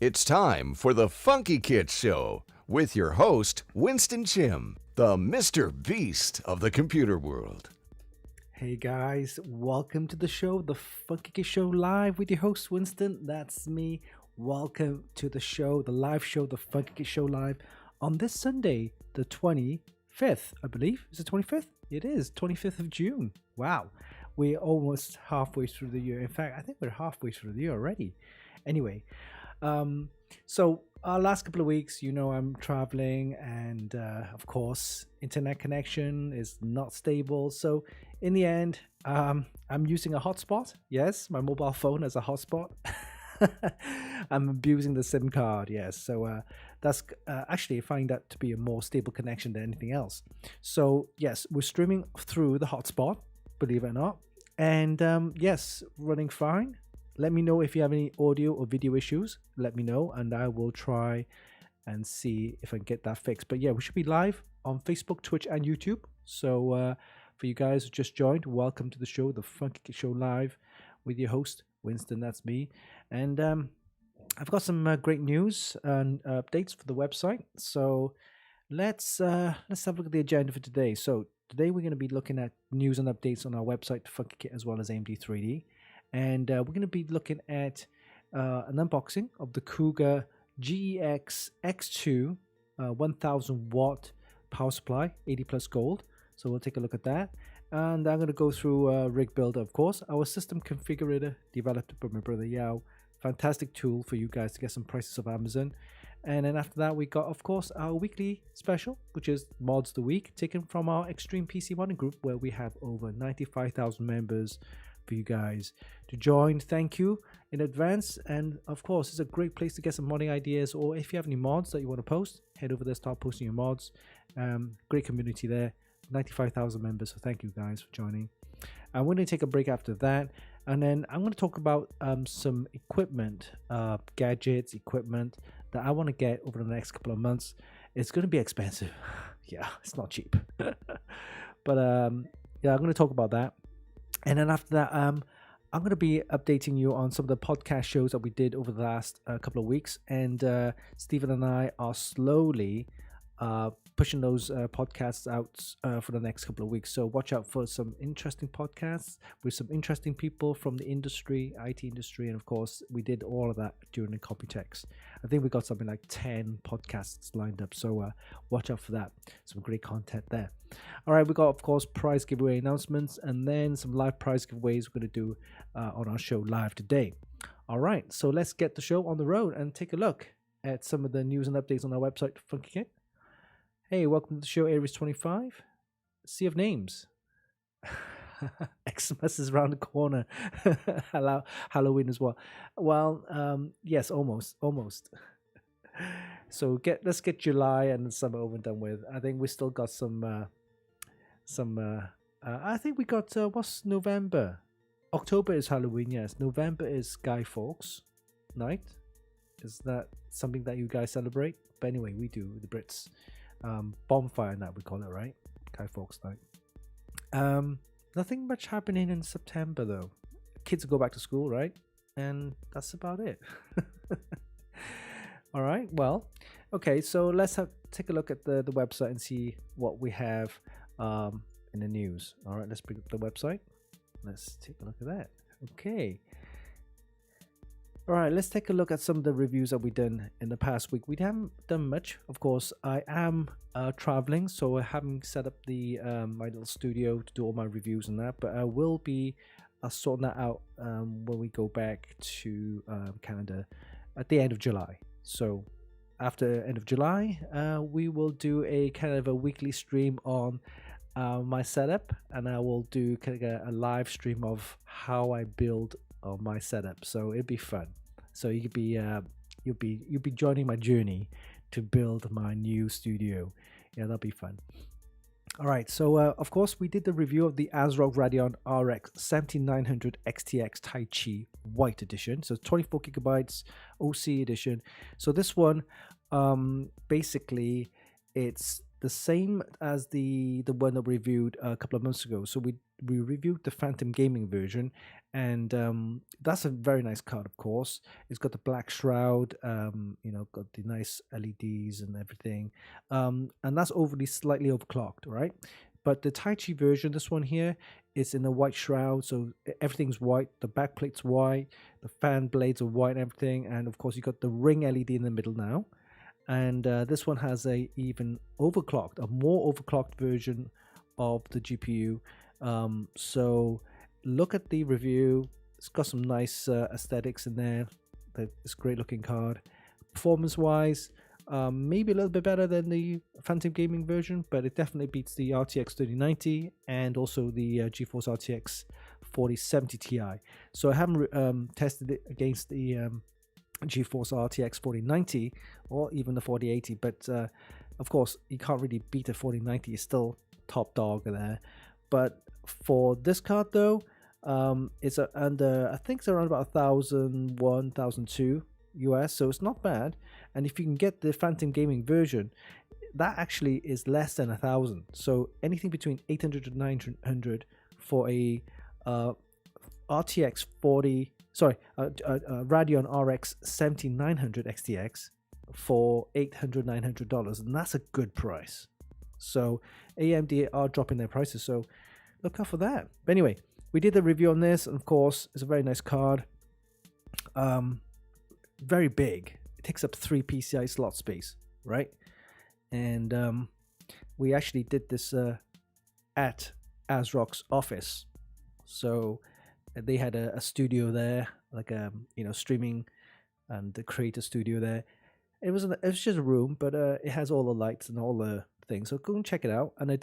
It's time for the Funkykit Show with your host, Winston Chim, the Mr. Beast of the computer world. Hey guys, welcome to the show, the Funkykit Show Live with your host Winston. That's me. Welcome to the show, the live show, the Funkykit Show Live on this Sunday, the 25th, I believe. Is it 25th? It is, 25th of June. Wow, we're almost halfway through the year. In fact, I think we're halfway through the year already. Anyway, so our last couple of weeks, I'm traveling, and of course, internet connection is not stable. So in the end, I'm using a hotspot. Yes, my mobile phone as a hotspot. I'm abusing the SIM card. Yes, so that's actually I find that to be a more stable connection than anything else. So yes, we're streaming through the hotspot, believe it or not, and yes, running fine. Let me know if you have any audio or video issues. Let me know, and I will try and see if I can get that fixed. But yeah, we should be live on Facebook, Twitch, and YouTube. So for you guys who just joined, welcome to the show, the Funkykit Show Live, with your host Winston. That's me, and I've got some great news and updates for the website. So let's have a look at the agenda for today. So today we're going to be looking at news and updates on our website, Funkykit, as well as AMD3D. And we're going to be looking at an unboxing of the Cougar GEX X2 1000 watt power supply, 80 plus gold. So we'll take a look at that. And I'm going to go through rig builder, of course. Our system configurator developed by my brother Yao. Fantastic tool for you guys to get some prices of Amazon. And then after that, we got, of course, our weekly special, which is Mods the Week, taken from our Extreme PC Modding group, where we have over 95,000 members for you guys to join. Thank you in advance, and of course it's a great place to get some modding ideas, or if you have any mods that you want to post, head over there, start posting your mods. Great community there, 95,000 members, so thank you guys for joining. I'm going to take a break after that, and then I'm going to talk about some equipment, gadgets, equipment that I want to get over the next couple of months. It's going to be expensive. Yeah, it's not cheap. But yeah, I'm going to talk about that. And then after that, I'm going to be updating you on some of the podcast shows that we did over the last couple of weeks. And Stephen and I are slowly pushing those podcasts out for the next couple of weeks. So watch out for some interesting podcasts with some interesting people from the industry, IT industry. And of course, we did all of that during the Computex. I think we got something like 10 podcasts lined up. So watch out for that. Some great content there. All right, we got, of course, prize giveaway announcements, and then some live prize giveaways we're going to do on our show live today. All right, so let's get the show on the road and take a look at some of the news and updates on our website, Funkykit. Hey, welcome to the show, Aries 25. Sea of Names. Xmas is around the corner. Halloween as well. Well, yes, almost. So let's get July and the summer over and done with. I think we still got some. I think we got what's November? October is Halloween. Yes, November is Guy Fawkes night. Is that something that you guys celebrate? But anyway, we do, the Brits. Bonfire night, we call it, right? Guy Fawkes night. Nothing much happening in September though. Kids go back to school, right? And that's about it. All right, well, okay, so let's take a look at the website and see what we have in the news. All right, let's bring up the website. Let's take a look at that. Okay. All right, let's take a look at some of the reviews that we've done in the past week. We haven't done much. Of course, I am traveling, so I haven't set up the my little studio to do all my reviews and that, but I will be sorting that out when we go back to Canada at the end of July. So after end of July, we will do a kind of a weekly stream on my setup, and I will do kind of a live stream of how I build on my setup. So it'd be fun. So you'll be joining my journey to build my new studio. Yeah, that'll be fun. All right, so of course we did the review of the ASRock Radeon RX 7900 XTX Tai Chi White Edition. So 24 gigabytes OC edition. So this one, basically, it's the same as the one that we reviewed a couple of months ago. So we we reviewed the Phantom Gaming version, and that's a very nice card. Of course, it's got the black shroud, got the nice LEDs and everything, and that's slightly overclocked, right? But the Tai Chi version, this one here, is in a white shroud, so everything's white. The back plate's white, the fan blades are white, and everything, and of course you got the ring LED in the middle now. And this one has a more overclocked version of the GPU. So look at the review. It's got some nice aesthetics in there. It's a great looking card. Performance wise, maybe a little bit better than the Phantom Gaming version, but it definitely beats the RTX 3090 and also the GeForce RTX 4070 Ti. So I haven't tested it against the GeForce RTX 4090 or even the 4080, but of course you can't really beat the 4090. It's still top dog there. But for this card though, it's under, I think it's around about 1,002 US, so it's not bad. And if you can get the Phantom Gaming version, that actually is less than 1,000. So anything between 800 to 900 for a RTX 40, Radeon RX 7900 XTX for $800-900, and that's a good price. So AMD are dropping their prices, so look out for that. But anyway, we did the review on this, and of course it's a very nice card. Very big. It takes up 3 PCI slot space, right? And we actually did this at ASRock's office. So they had a studio there, like streaming and the creator studio there. It was just a room, but it has all the lights and all the things. So go and check it out. And I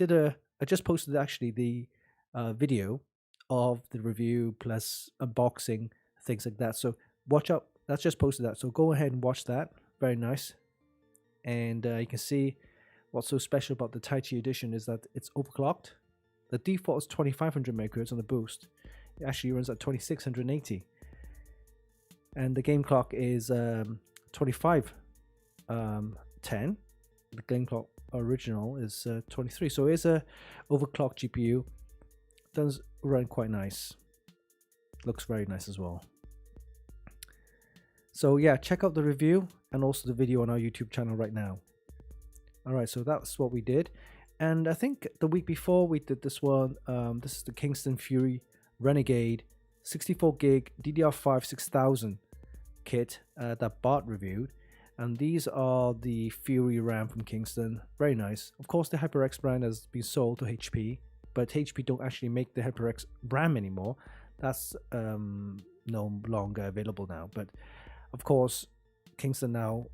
just posted actually the video of the review plus unboxing, things like that. So watch out. That's just posted that. So go ahead and watch that. Very nice. And you can see what's so special about the Tai Chi edition is that it's overclocked. The default is 2500 MHz on the boost. It actually runs at 2680. And the game clock is 2510. The game clock original is 23. So it's a overclocked GPU. Does run quite nice. Looks very nice as well. So yeah, check out the review and also the video on our YouTube channel right now. Alright, so that's what we did. And I think the week before we did this one, this is the Kingston Fury Renegade 64GB DDR5 6000 kit that Bart reviewed. And these are the Fury RAM from Kingston. Very nice. Of course, the HyperX brand has been sold to HP, but HP don't actually make the HyperX RAM anymore. That's no longer available now. But of course, Kingston now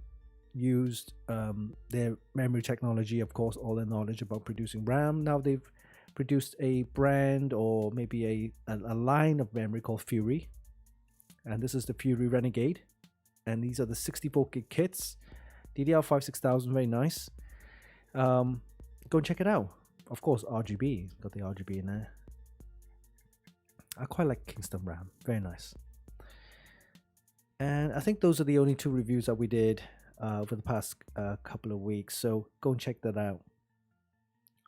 used their memory technology, of course, all their knowledge about producing RAM. Now they've produced a brand or maybe a line of memory called Fury. And this is the Fury Renegade. And these are the 64GB kits. DDR5 6000, very nice. Go and check it out. Of course, RGB. Got the RGB in there. I quite like Kingston RAM. Very nice. And I think those are the only 2 reviews that we did over the past couple of weeks. So go and check that out.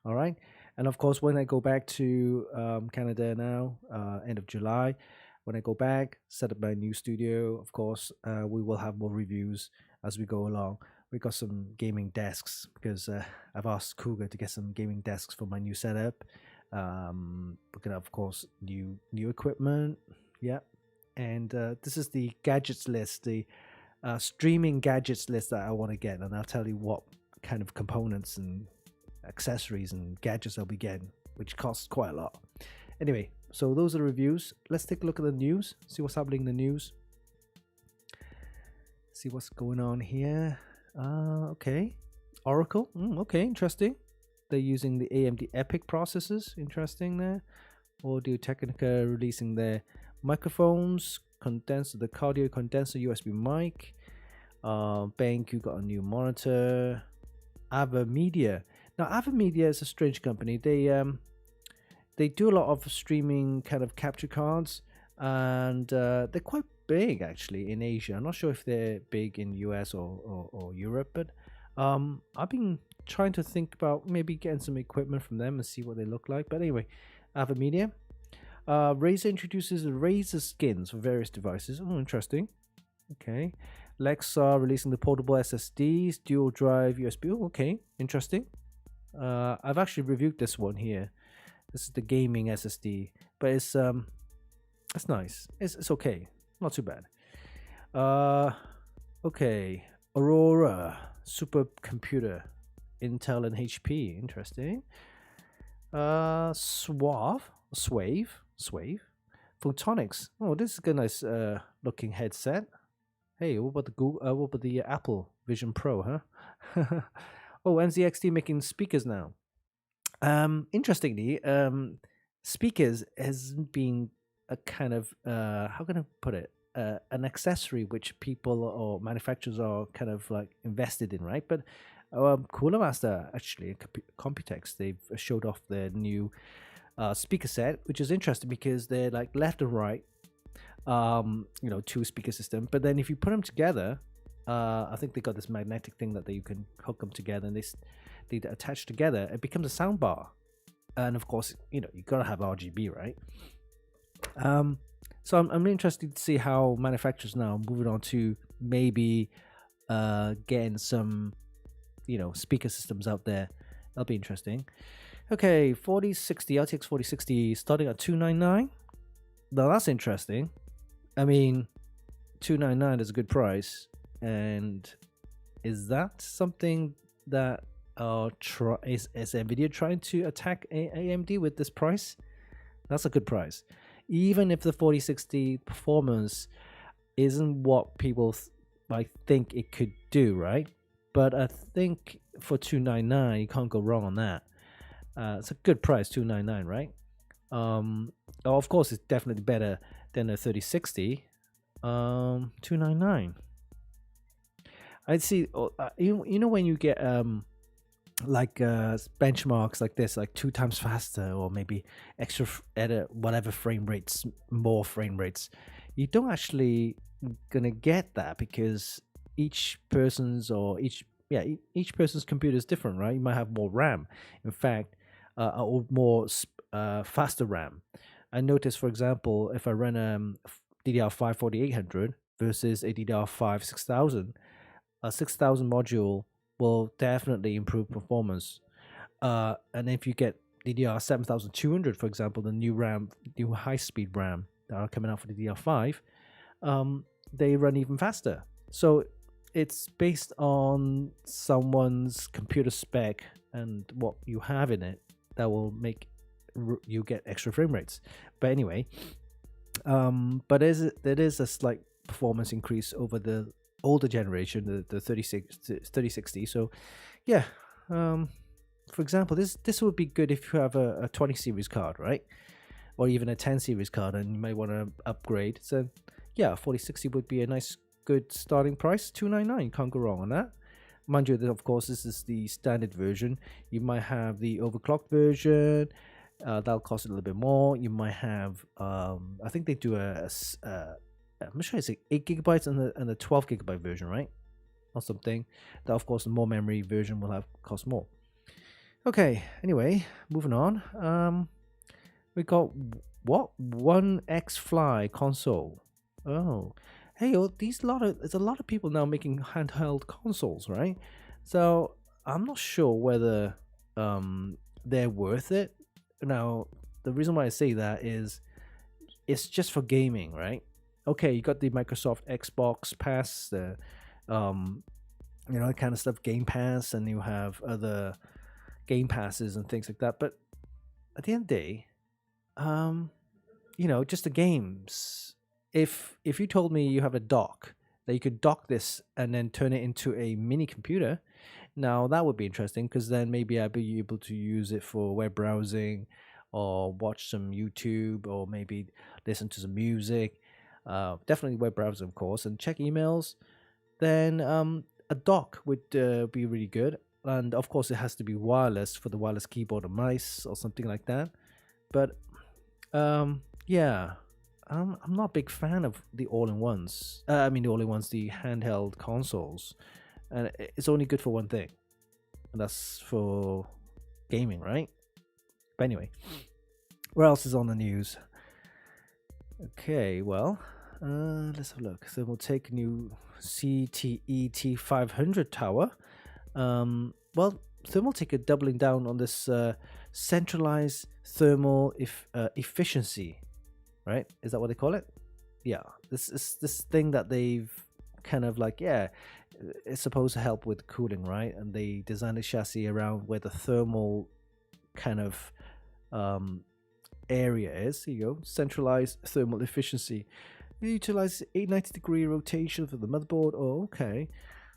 All right. And of course, when I go back to Canada now, end of July, when I go back, set up my new studio, of course, we will have more reviews as we go along. We got some gaming desks because I've asked Cougar to get some gaming desks for my new setup. We're gonna, of course, new equipment. Yeah. And this is the gadgets list, the streaming gadgets list that I want to get. And I'll tell you what kind of components and accessories and gadgets I'll be getting, which costs quite a lot. Anyway, so those are the reviews. Let's take a look at the news, see what's happening in the news. See what's going on here. Okay. Oracle. Okay, interesting. They're using the AMD EPYC processors. Interesting there. Audio Technica releasing their microphones, the Cardio condenser USB mic. BenQ got a new monitor. Ava Media. Now, Ava Media is a strange company. They do a lot of streaming kind of capture cards, and they're quite big actually in Asia. I'm not sure if they're big in US or Europe, but I've been trying to think about maybe getting some equipment from them and see what they look like. But anyway, Ava Media, Razer introduces Razer skins for various devices. Oh, interesting. Okay. Lexar releasing the portable SSDs, dual drive USB. Oh, okay. Interesting. I've actually reviewed this one here. This is the gaming SSD, but it's nice. It's okay. Not too bad. Okay. Aurora supercomputer, Intel and HP. Interesting. Swave. Photonics. Oh, this is a nice looking headset. Hey, what about the Google? What about the Apple Vision Pro? Huh? Oh, NZXT making speakers now. Interestingly, speakers has been a kind of how can I put it? An accessory which people or manufacturers are kind of like invested in, right? But Cooler Master actually, Computex, they've showed off their new speaker set, which is interesting because they're like left and right, two speaker system. But then if you put them together, I think they got this magnetic thing that you can hook them together, and they attach together. It becomes a sound bar, and of course, you gotta have RGB, right? So I'm really interested to see how manufacturers now moving on to maybe getting some, speaker systems out there. That'll be interesting. Okay, 4060 RTX 4060 starting at $299. Now that's interesting. I mean, $299 is a good price, and is that something that is Nvidia trying to attack AMD with this price? That's a good price. Even if the 4060 performance isn't what people might think it could do, right? But I think for $299, you can't go wrong on that. It's a good price, $299, right? Of course, it's definitely better than a 3060. $299. I'd see. When you get benchmarks like this, like 2 times faster, or maybe extra whatever frame rates, more frame rates, you don't actually gonna get that because each person's computer is different, right? You might have more RAM, in fact, or more faster RAM. I noticed, for example, if I run DDR5 4800 versus a DDR5 6000, a 6000 module will definitely improve performance. And if you get DDR 7200, for example, the new high-speed RAM that are coming out for the DDR5, they run even faster. So it's based on someone's computer spec and what you have in it that will make you get extra frame rates. But anyway, there is a slight performance increase over the older generation, the 3060. So yeah, for example, this would be good if you have a 20 series card, right? Or even a 10 series card, and you may want to upgrade. So yeah, 4060 would be a nice, good starting price. $299, can't go wrong on that. Mind you, that of course this is the standard version. You might have the overclocked version. That'll cost a little bit more. You might have, I think they do I'm not sure it's 8 gigabytes and the 12 gigabyte version, right? Or something. That, of course, the more memory version will have cost more. Okay, anyway, moving on. We got One X Fly console. Oh, hey, there's a lot of people now making handheld consoles, right? So I'm not sure whether they're worth it. Now, the reason why I say that is it's just for gaming, right? Okay, you got the Microsoft Xbox Pass, the that kind of stuff, Game Pass, and you have other Game Passes and things like that. But at the end of the day, just the games. If you told me you have a dock that you could dock this and then turn it into a mini computer, now that would be interesting, because then maybe I'd be able to use it for web browsing or watch some YouTube or maybe listen to some music. Definitely web browser, of course, and check emails. Then a dock would be really good, and of course it has to be wireless for the wireless keyboard and mice or something like that. But yeah, I'm not a big fan of the all-in-ones. The handheld consoles, and it's only good for one thing, and that's for gaming, right? But anyway, what else is on the news? Okay, well, let's have a look. So we'll take a new CTET 500 tower. Well, Thermaltake are doubling down on this centralized thermal efficiency, right? Is that what they call it? Yeah, this is this thing that they've kind of like, yeah, it's supposed to help with cooling, right? And they designed a chassis around where the thermal kind of um, area is. Here you go, centralized thermal efficiency. You utilize 890-degree rotation for the motherboard. Oh, okay.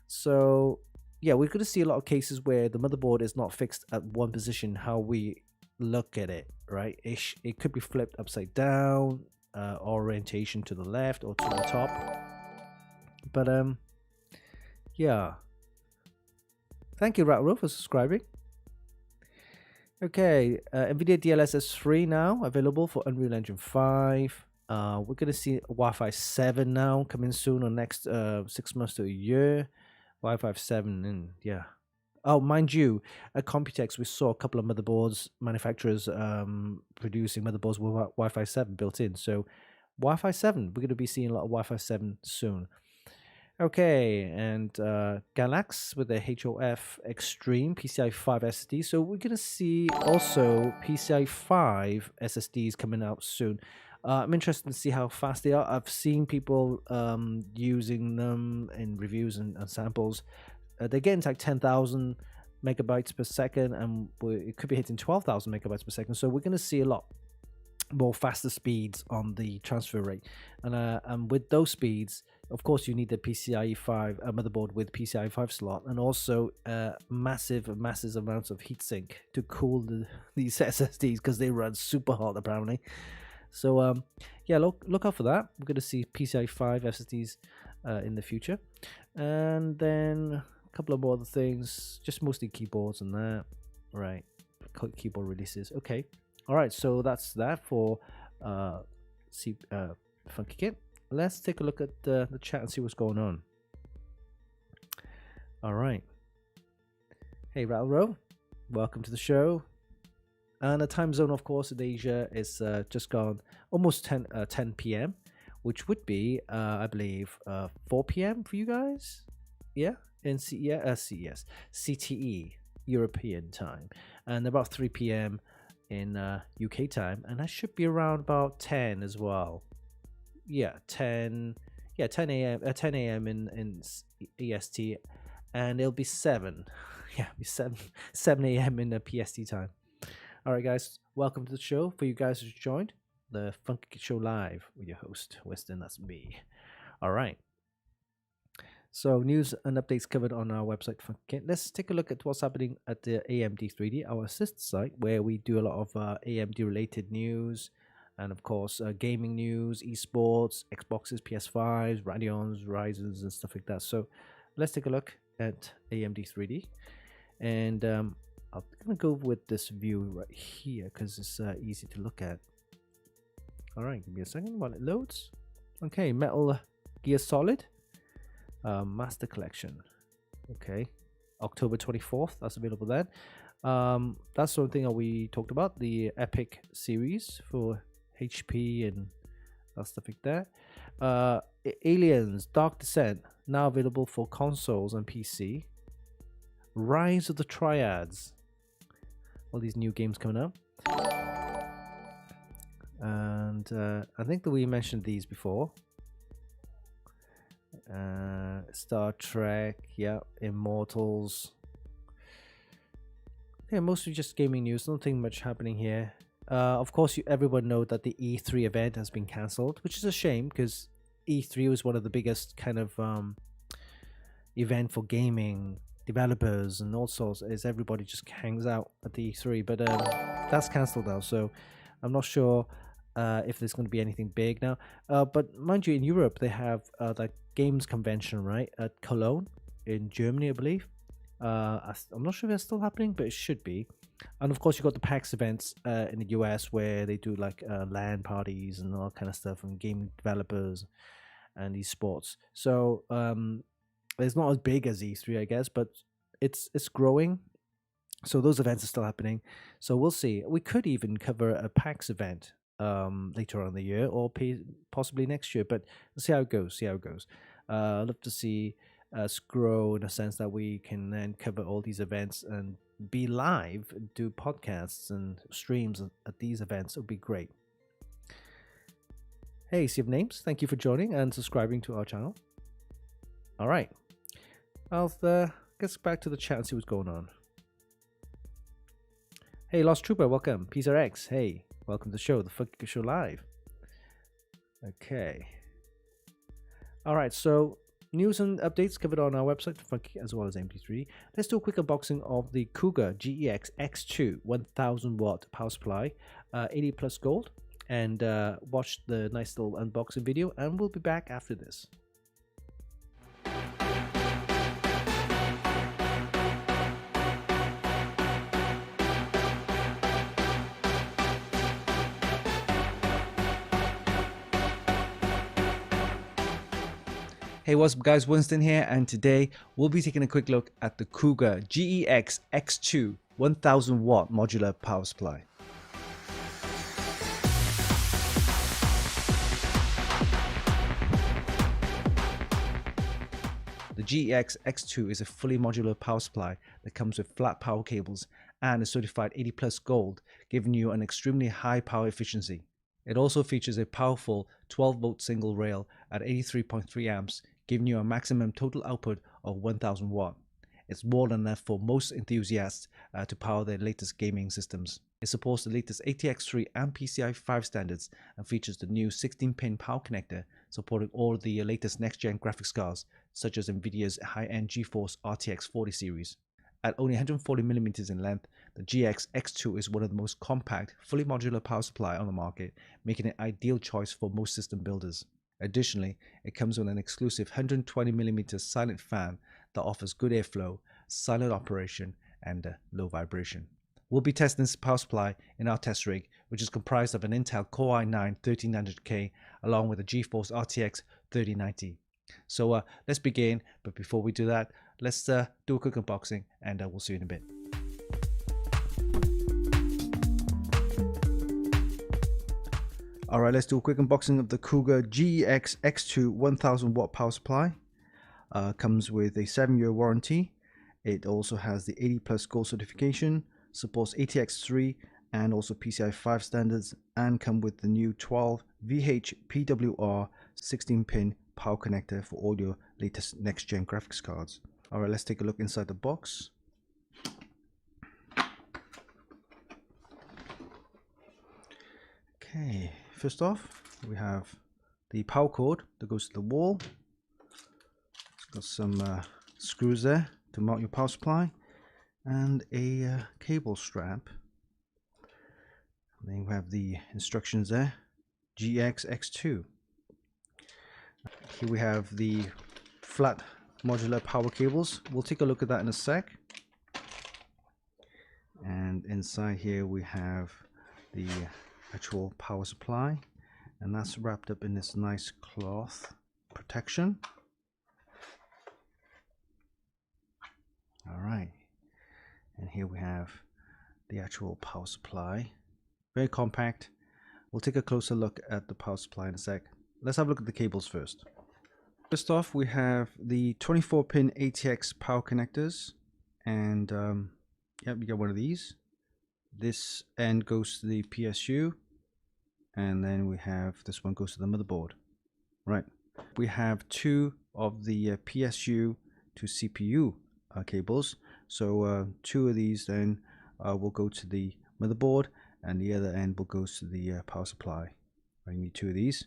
So yeah, we're going to see a lot of cases where the motherboard is not fixed at one position. How we look at it, right? It could be flipped upside down, orientation to the left or to the top. But yeah. Thank you, Ratro, for subscribing. Okay, NVIDIA DLSS 3 now available for Unreal Engine 5. We're going to see Wi-Fi 7 now coming soon or next 6 months to a year. Wi-Fi 7 and yeah. Oh, mind you, at Computex we saw a couple of motherboards manufacturers producing motherboards with Wi-Fi 7 built in. So Wi-Fi 7, we're going to be seeing a lot of Wi-Fi 7 soon. Okay, and Galax with the HOF Extreme PCI 5 SSD. So we're going to see also PCI 5 SSDs coming out soon. I'm interested to see how fast they are. I've seen people using them in reviews and samples. They're getting to like 10,000 megabytes per second, and it could be hitting 12,000 megabytes per second. So we're going to see a lot more faster speeds on the transfer rate. And with those speeds, of course, you need the PCIe 5 motherboard with PCIe 5 slot, and also massive amounts of heatsink to cool these SSDs because they run super hot apparently. So yeah, look out for that. We're going to see PCIe 5 SSDs in the future, and then a couple of more other things, just mostly keyboards and that. Right, keyboard releases. Okay, all right. So that's that for Funkykit. Let's take a look at the chat and see what's going on. All right. Hey, Railroad, welcome to the show. And the time zone, of course, in Asia is just gone almost 10 p.m., which would be, I believe, 4 p.m. for you guys. Yeah, in CES, CTE, European time, and about 3 p.m. in UK time, and that should be around about 10 as well. Yeah, 10 a.m. 10 a.m. in EST, and it'll be 7. Yeah, be 7 a.m. in the PST time. All right, guys, welcome to the show. For you guys who joined, the Funkykit Show Live with your host, Weston. That's me. All right. So news and updates covered on our website, Funkykit. Let's take a look at what's happening at the AMD 3D, our sister site, where we do a lot of AMD-related news, and of course, gaming news, esports, Xboxes, PS5s, Radeons, Ryzens, and stuff like that. So let's take a look at AMD 3D. And I'm going to go with this view right here because it's easy to look at. All right, give me a second while it loads. Okay, Metal Gear Solid Master Collection. Okay, October 24th, that's available then. That's the one thing that we talked about, the Epic series for HP and stuff like that. Aliens Dark Descent, now available for consoles and PC. Rise of the Triads, all these new games coming up. And I think that we mentioned these before. Star Trek, yeah, Immortals. Yeah, mostly just gaming news, nothing much happening here. Of course, everyone knows that the E3 event has been cancelled, which is a shame because E3 was one of the biggest kind of event for gaming developers and all sorts, as everybody just hangs out at the E3. But that's cancelled now, so I'm not sure if there's going to be anything big now. But mind you, in Europe, they have that games convention, right, at Cologne in Germany, I believe. I'm not sure if it's still happening, but it should be. And of course, you got the PAX events in the US where they do like LAN parties and all kind of stuff, and game developers and esports. So it's not as big as E3, I guess, but it's growing. So those events are still happening. So we'll see. We could even cover a PAX event later on in the year, or possibly next year. But we'll see how it goes. I'd love to see us grow in a sense that we can then cover all these events and be live, do podcasts and streams at these events. It would be great. Hey, see your names. Thank you for joining and subscribing to our channel. All right. I'll get back to the chat and see what's going on. Hey, Lost Trooper, welcome. PZRX, hey, welcome to the show, the Funkykit Show Live. Okay. All right, so news and updates covered on our website, Funkykit, as well as MP3. Let's do a quick unboxing of the Cougar GEX X2 1000 watt power supply, 80 plus gold, and watch the nice little unboxing video, and we'll be back after this. Hey, what's up guys, Winston here, and today we'll be taking a quick look at the Cougar GEX X2 1000 watt modular power supply. The GEX X2 is a fully modular power supply that comes with flat power cables and is certified 80 plus gold, giving you an extremely high power efficiency. It also features a powerful 12 volt single rail at 83.3 amps, giving you a maximum total output of 1000 watt. It's more than enough for most enthusiasts to power their latest gaming systems. It supports the latest ATX3 and PCIe 5 standards and features the new 16-pin power connector, supporting all the latest next-gen graphics cards, such as Nvidia's high-end GeForce RTX 40 series. At only 140mm in length, the GEX X2 is one of the most compact, fully modular power supply on the market, making it an ideal choice for most system builders. Additionally, it comes with an exclusive 120mm silent fan that offers good airflow, silent operation, and low vibration. We'll be testing this power supply in our test rig, which is comprised of an Intel Core i9-13900K along with a GeForce RTX 3090. So let's begin, but before we do that, let's do a quick unboxing, and we'll see you in a bit. Alright, let's do a quick unboxing of the Cougar GEX X2 1000 watt power supply. Comes with a 7-year warranty. It also has the 80 plus gold certification, supports ATX3 and also PCIe 5 standards, and come with the new 12 VH PWR 16-pin power connector for all your latest next-gen graphics cards. Alright, let's take a look inside the box. Okay, first off, we have the power cord that goes to the wall. It's got some screws there to mount your power supply, and a cable strap. And then we have the instructions there, GEX X2. Here we have the flat modular power cables. We'll take a look at that in a sec. And inside here we have the actual power supply, and that's wrapped up in this nice cloth protection. All right, and here we have the actual power supply, very compact. We'll take a closer look at the power supply in a sec. Let's have a look at the cables first. First off, we have the 24-pin ATX power connectors, and yep, you get one of these. This end goes to the PSU, and then we have this one goes to the motherboard. Right, we have two of the PSU to CPU cables, so two of these then will go to the motherboard, and the other end will go to the power supply. I need two of these.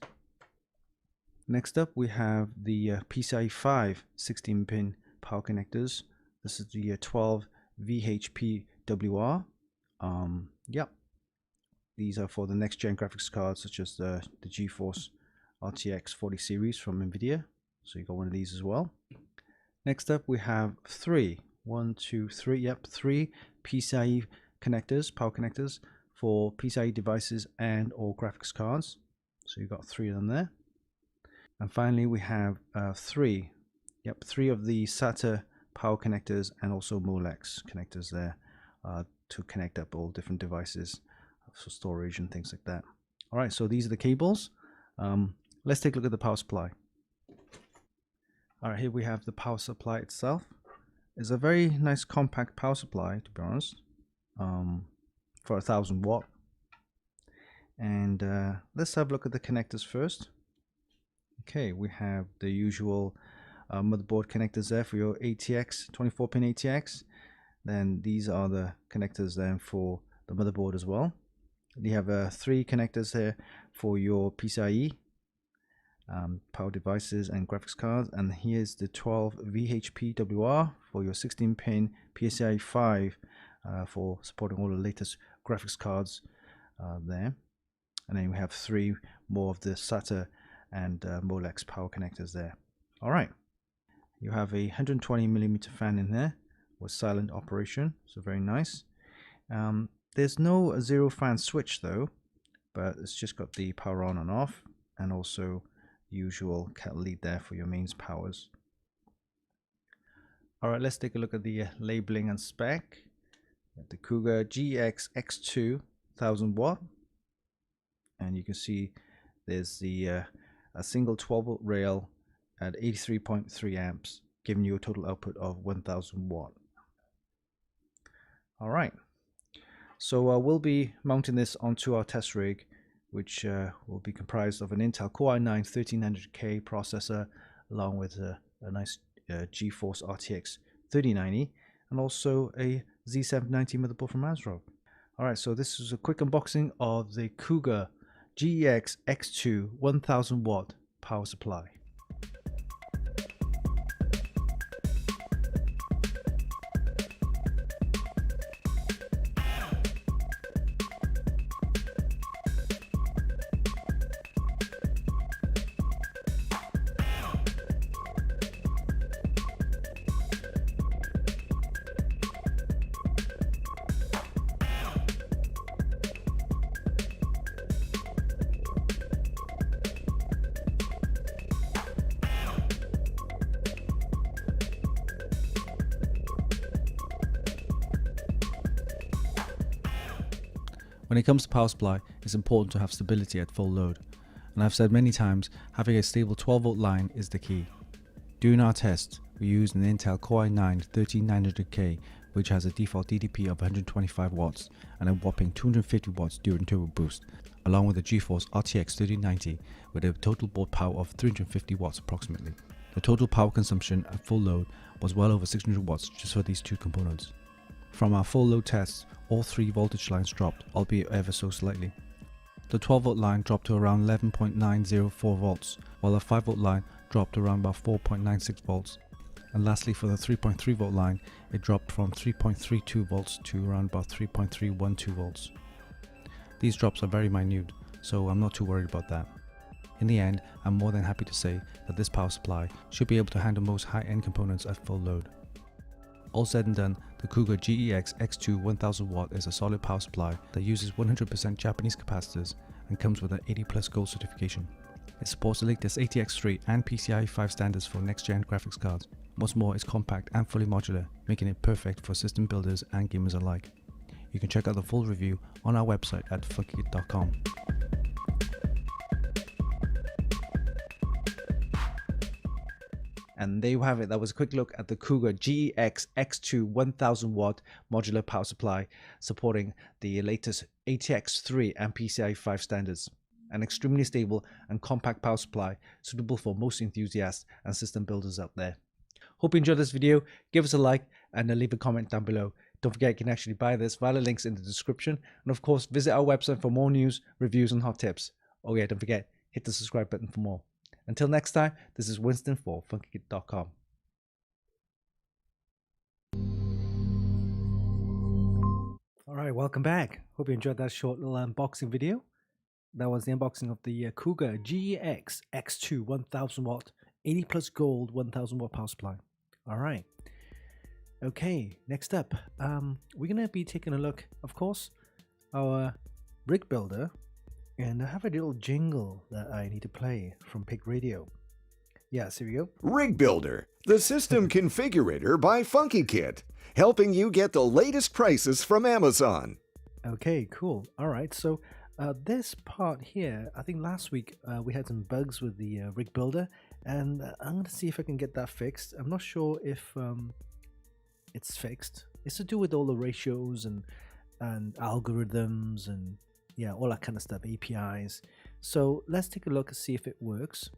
Next up, we have the PCIe 5 16-pin power connectors. This is the 12 VHPWR. Yep, these are for the next gen graphics cards, such as the GeForce RTX 40 series from Nvidia. So you got one of these as well. Next up, we have three PCIe connectors, power connectors for PCIe devices and or graphics cards. So you got three of them there. And finally, we have three of the SATA power connectors and also Molex connectors there to connect up all different devices for storage and things like that. All right, so these are the cables. Let's take a look at the power supply. All right, here we have the power supply itself. It's a very nice compact power supply, to be honest, for 1000 watt. And let's have a look at the connectors first. Okay, we have the usual motherboard connectors there for your ATX, 24-pin ATX. Then these are the connectors then for the motherboard as well. You have 3 connectors here for your PCIe, power devices and graphics cards, and here's the 12 VHPWR for your 16-pin PCIe 5 for supporting all the latest graphics cards there. And then we have 3 more of the SATA and Molex power connectors there. All right, you have a 120mm fan in there with silent operation, so very nice. There's no zero fan switch though, but it's just got the power on and off, and also usual cat lead there for your mains powers. All right, let's take a look at the labeling and spec. The Cougar GEX X2 1000 watt, and you can see there's the a single 12-volt rail at 83.3 amps, giving you a total output of 1000 watt. All right, so we'll be mounting this onto our test rig, which will be comprised of an Intel Core i9 1300K processor, along with a nice GeForce RTX 3090, and also a Z790 motherboard from ASRock. Alright, so this is a quick unboxing of the Cougar GEX X2 1000 watt power supply. When it comes to power supply, it's important to have stability at full load, and I've said many times, having a stable 12-volt line is the key. During our tests, we used an Intel Core i9 13900K, which has a default DDP of 125 watts and a whopping 250 watts during turbo boost, along with a GeForce RTX 3090 with a total board power of 350 watts approximately. The total power consumption at full load was well over 600 watts just for these two components. From our full load tests, all 3 voltage lines dropped, albeit ever so slightly. The 12-volt line dropped to around 11.904 volts, while the 5-volt line dropped around about 4.96 volts. And lastly, for the 3.3 volt line, it dropped from 3.32 volts to around about 3.312 volts. These drops are very minute, so I'm not too worried about that. In the end, I'm more than happy to say that this power supply should be able to handle most high-end components at full load. All said and done, the Cougar GEX X2 1000 watt is a solid power supply that uses 100% Japanese capacitors and comes with an 80+ gold certification. It supports the latest ATX 3 and PCIe 5 standards for next-gen graphics cards. What's more, it's compact and fully modular, making it perfect for system builders and gamers alike. You can check out the full review on our website at funkykit.com. And there you have it. That was a quick look at the Cougar GEX X2 1000 watt modular power supply supporting the latest ATX 3 and PCIe 5 standards. An extremely stable and compact power supply suitable for most enthusiasts and system builders out there. Hope you enjoyed this video. Give us a like and leave a comment down below. Don't forget you can actually buy this via the links in the description. And of course, visit our website for more news, reviews and hot tips. Oh yeah, don't forget, hit the subscribe button for more. Until next time, this is Winston for Funkykit.com. All right, welcome back. Hope you enjoyed that short little unboxing video. That was the unboxing of the Cougar GEX X2 1000 watt 80+ gold 1000 watt power supply. All right. Okay, next up, we're going to be taking a look, of course, our rig builder. And I have a little jingle that I need to play from Pig Radio. Yes, here we go. Rig Builder, the system configurator by Funkykit, helping you get the latest prices from Amazon. Okay, cool. All right, so This part here, I think last week we had some bugs with the rig builder, and I'm going to see if I can get that fixed. I'm not sure if it's fixed. It's to do with all the ratios and algorithms and yeah, all that kind of stuff, APIs. So let's take a look and see if it works.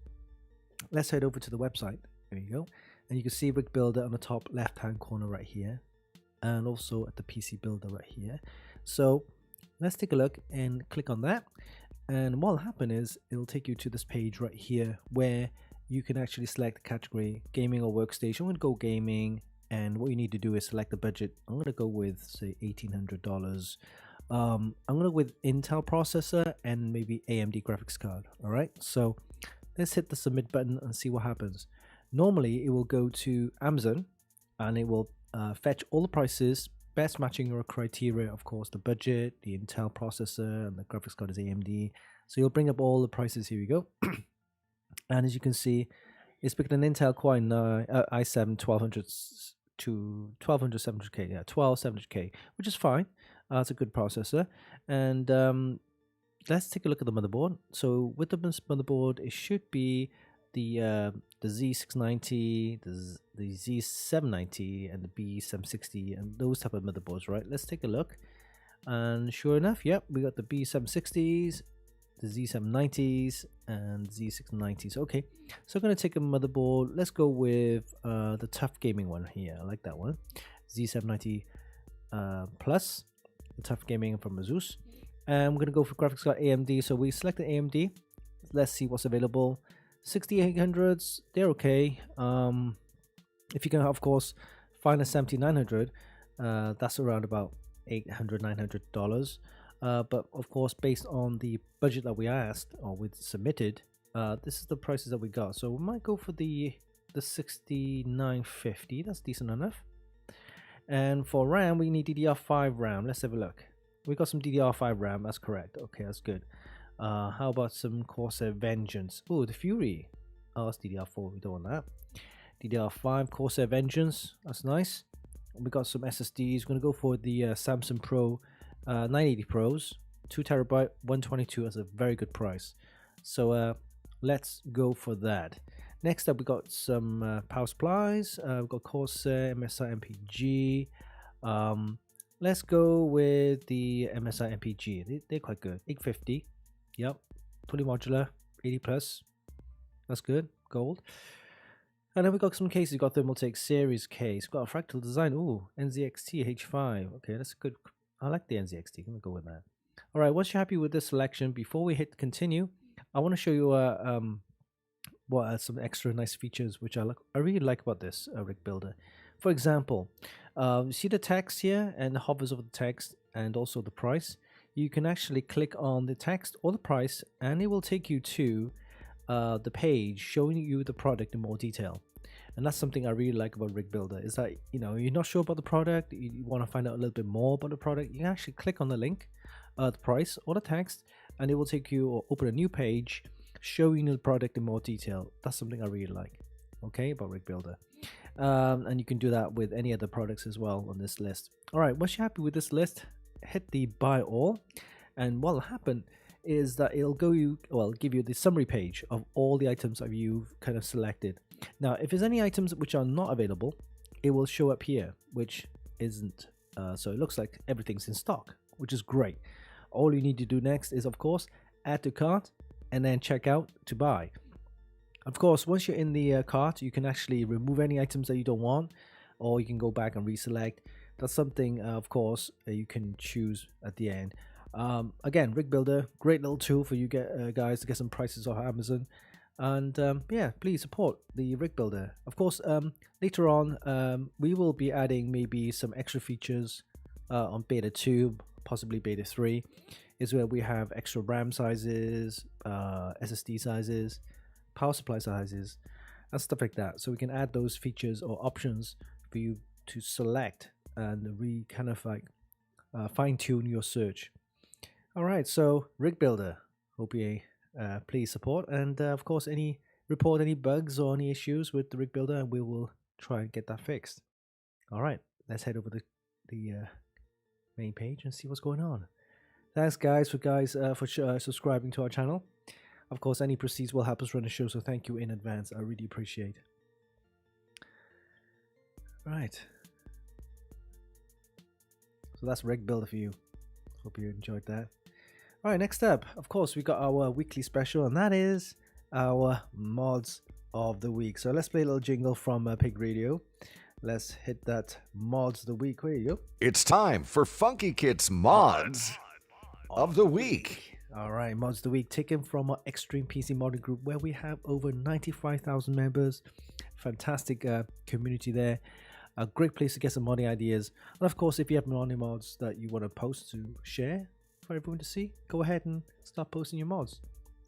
Let's head over to the website. There you go. And you can see rig builder on the top left hand corner right here, and also at the PC builder right here. So let's take a look and click on that, and what will happen is it'll take you to this page right here where you can actually select the category gaming or workstation. I'm going to go gaming, and what you need to do is select the budget. I'm going to go with say $1,800. I'm going to go with Intel processor and maybe AMD graphics card. All right, so let's hit the submit button and see what happens. Normally it will go to Amazon and it will fetch all the prices best matching your criteria, of course, the budget, the Intel processor, and the graphics card is AMD. So you'll bring up all the prices. Here we go. And as you can see, it's picked an Intel Core i7 1200 to 1200 700K, yeah, 1270K, which is fine. It's a good processor. And let's take a look at the motherboard. So with the motherboard, it should be the Z690, the Z790, and the B760, and those type of motherboards, right? Let's take a look. And sure enough, yep, we got the B760s, the Z790s, and Z690s. Okay, so I'm going to take a motherboard. Let's go with the tough gaming one here. I like that one. Z790 Plus, the tough gaming from Asus. And I'm going to go for graphics card AMD. So we selected AMD. Let's see what's available. 6800s, they're okay. If you can, of course, find a 7900, that's around about $800-900. But of course, based on the budget that we asked or we submitted, this is the prices that we got. So we might go for the 6950. That's decent enough. And for RAM, we need DDR5 RAM. Let's have a look. We got some DDR5 RAM. That's correct. Okay, that's good. How about some Corsair Vengeance? Oh, the Fury. Oh, that's DDR4. We don't want that. DDR5 Corsair Vengeance. That's nice. We got some SSDs. We're going to go for the Samsung Pro 980 Pros. 2TB, 122. That's a very good price. So let's go for that. Next up, we got some power supplies. We've got Corsair MSI MPG. Let's go with the MSI MPG. They're quite good. 850. Yep, fully modular, 80 plus. That's good, gold. And then we got some cases. We got Thermaltake series case. Got a fractal design. Ooh, NZXT H5. Okay, that's good. I like the NZXT. I'm gonna go with that. All right. Once you're happy with this selection, before we hit continue, I want to show you what are some extra nice features which I really like about this rig builder. For example, you see the text here and hovers over the text and also the price. You can actually click on the text or the price and it will take you to the page showing you the product in more detail. And that's something I really like about rig builder, is that you're not sure about the product, you want to find out a little bit more about the product, you can actually click on the link, the price or the text, and it will take you or open a new page showing the product in more detail. That's something I really like, okay, about rig builder. And you can do that with any other products as well on this list. All right, once you're happy with this list, hit the buy all, and what will happen is that it'll give you the summary page of all the items that you've kind of selected. Now if there's any items which are not available, it will show up here, which isn't, so it looks like everything's in stock, which is great. All you need to do next is, of course, add to cart and then check out to buy. Of course, once you're in the cart, you can actually remove any items that you don't want, or you can go back and reselect. That's something, of course, you can choose at the end. Again, rig builder, great little tool for you guys to get some prices off Amazon. And yeah, please support the rig builder. Of course, later on, we will be adding maybe some extra features on beta 2, possibly beta 3, is where we have extra RAM sizes, SSD sizes, power supply sizes, and stuff like that. So we can add those features or options for you to select and kind of like fine-tune your search. All right, so rig builder, hope you please support, and of course report any bugs or any issues with the rig builder, and we will try and get that fixed. All right, let's head over to the main page and see what's going on. Thanks, guys, for subscribing to our channel. Of course, any proceeds will help us run the show, so thank you in advance. I really appreciate. Right. So that's Reg Builder for you. Hope you enjoyed that. All right, next up, of course, we got our weekly special, and that is our mods of the week. So let's play a little jingle from Pig Radio. Let's hit that mods of the week. There you go. It's time for Funkykit's Mods of the Week. All right, mods of the week taken from our Extreme PC modding group, where we have over 95,000 members. Fantastic community there. A great place to get some modding ideas. And of course, if you have modding mods that you want to post to share for everyone to see, go ahead and start posting your mods.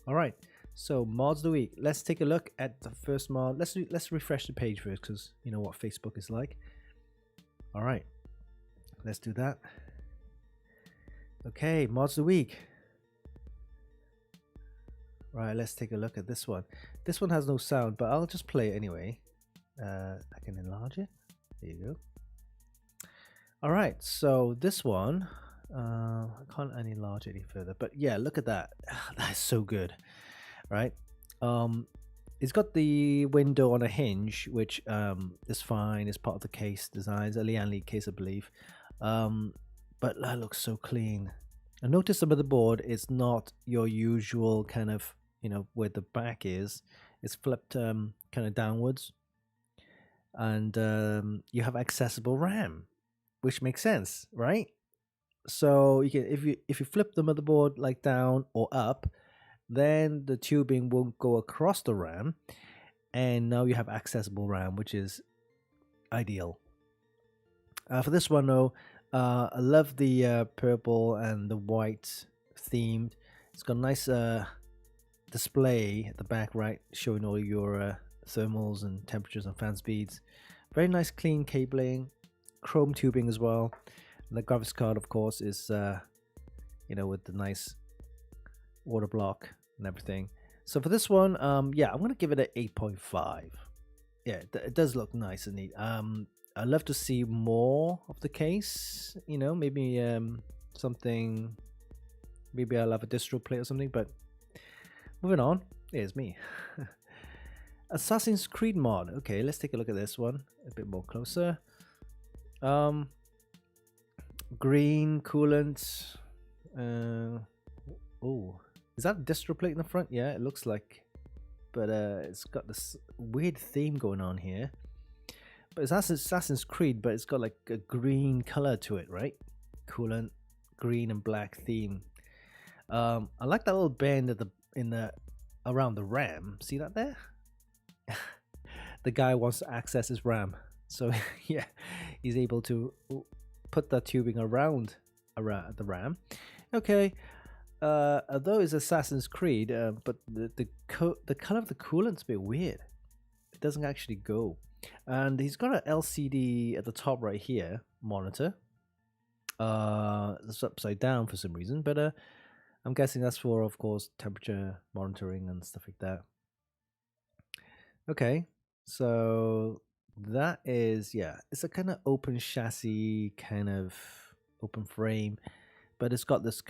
All right, so mods of the week. Let's take a look at the first mod. Let's refresh the page first, because you know what Facebook is like. All right, let's do that. Okay, mods of the week. Right, let's take a look at this one. This one has no sound, but I'll just play it anyway. I can enlarge it. There you go. All right, so this one, I can't enlarge it any further, but yeah, look at that. That is so good, right? It's got the window on a hinge, which is fine. It's part of the case designs, a Lian Li case, I believe. But that looks so clean. And notice the motherboard is not your usual kind of, you know, where the back is. It's flipped kind of downwards. And you have accessible RAM, which makes sense, right? So you can, if you flip the motherboard like down or up, then the tubing won't go across the RAM, and now you have accessible RAM, which is ideal. For this one though, I love the purple and the white themed. It's got a nice display at the back, right, showing all your thermals and temperatures and fan speeds. Very nice clean cabling, chrome tubing as well. And the graphics card, of course, is you know, with the nice water block and everything. So for this one, yeah, I'm gonna give it an 8.5. Yeah, it does look nice and neat. I'd love to see more of the case, you know, maybe something, maybe I'll have a distro plate or something. But moving on, here's me. Assassin's Creed mod. Okay, let's take a look at this one a bit more closer. Green coolant. Oh, is that a distro plate in the front? Yeah, it looks like. But it's got this weird theme going on here. But it's Assassin's Creed, but it's got like a green color to it, right? Coolant, green and black theme. I like that little bend at around the RAM. See that there? The guy wants to access his RAM, so yeah, he's able to put that tubing around the RAM. Okay, although it's Assassin's Creed, but the color of the coolant's a bit weird. It doesn't actually go. And he's got an LCD at the top right here monitor. It's upside down for some reason, but I'm guessing that's for, of course, temperature monitoring and stuff like that. Okay, so that is, yeah, it's a kind of open chassis, kind of open frame, but it's got this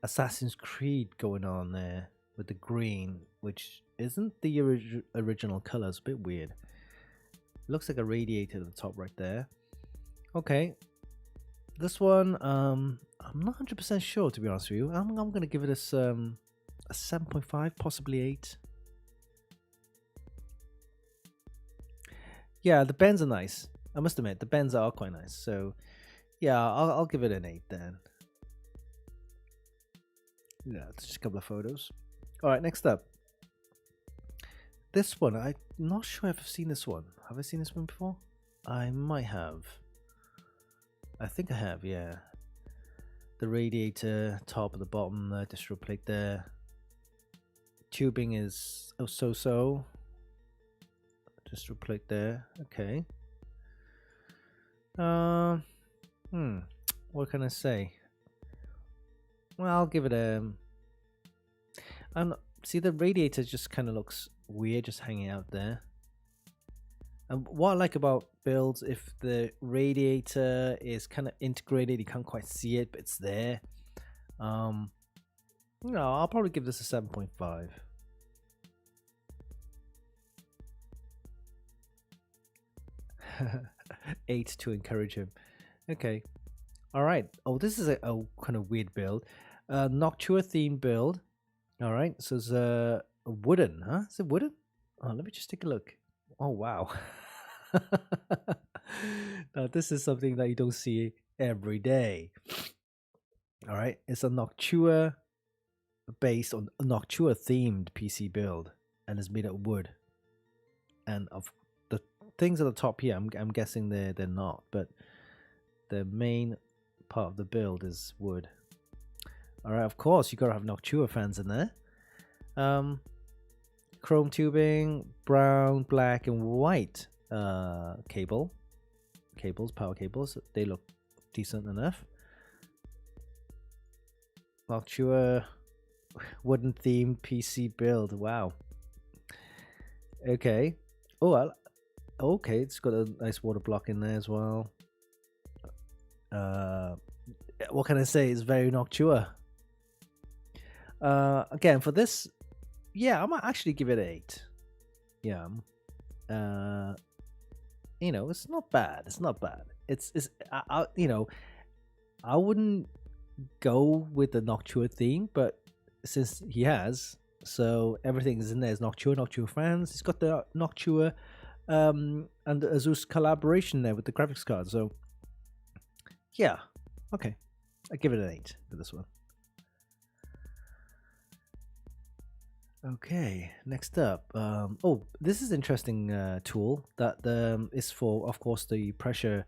Assassin's Creed going on there with the green, which isn't the original color. It's a bit weird. Looks like a radiator at the top right there. Okay, this one, I'm not 100% sure, to be honest with you. I'm going to give it a 7.5, possibly 8. Yeah, the bends are nice. I must admit, the bends are quite nice. So, yeah, I'll give it an 8 then. Yeah, it's just a couple of photos. All right, next up. This one, I'm not sure if I've seen this one. Have I seen this one before? I might have. I think I have, yeah. The radiator, top and the bottom, distro plate there. Tubing is so. Distro plate there. Okay. What can I say? Well, I'll give it a. See, the radiator just kind of looks weird, just hanging out there. And what I like about builds, if the radiator is kind of integrated, you can't quite see it, but it's there. No, I'll probably give this a 7.5. 8 to encourage him. Okay. All right. Oh, this is a kind of weird build. Noctua themed build. All right. So it's a wooden, huh? Is it wooden? Oh, let me just take a look. Oh, wow. Now, this is something that you don't see every day. All right. It's a Noctua based on a Noctua themed PC build, and it's made out of wood. And of the things at the top here, I'm guessing they're not, but the main part of the build is wood. All right, of course you gotta have Noctua fans in there. Chrome tubing, brown, black, and white power cables. They look decent enough. Noctua wooden themed PC build. Wow. Okay. Oh, okay. It's got a nice water block in there as well. What can I say? It's very Noctua. Again, for this, yeah, I might actually give it 8. Yeah. You know, it's not bad. It's not bad. It's you know, I wouldn't go with the Noctua theme, but since he has, so everything is in there is Noctua fans. It's got the Noctua and the Asus collaboration there with the graphics card. So yeah, okay, I give it an 8 for this one. Okay, next up, oh, this is interesting tool that is for, of course, the pressure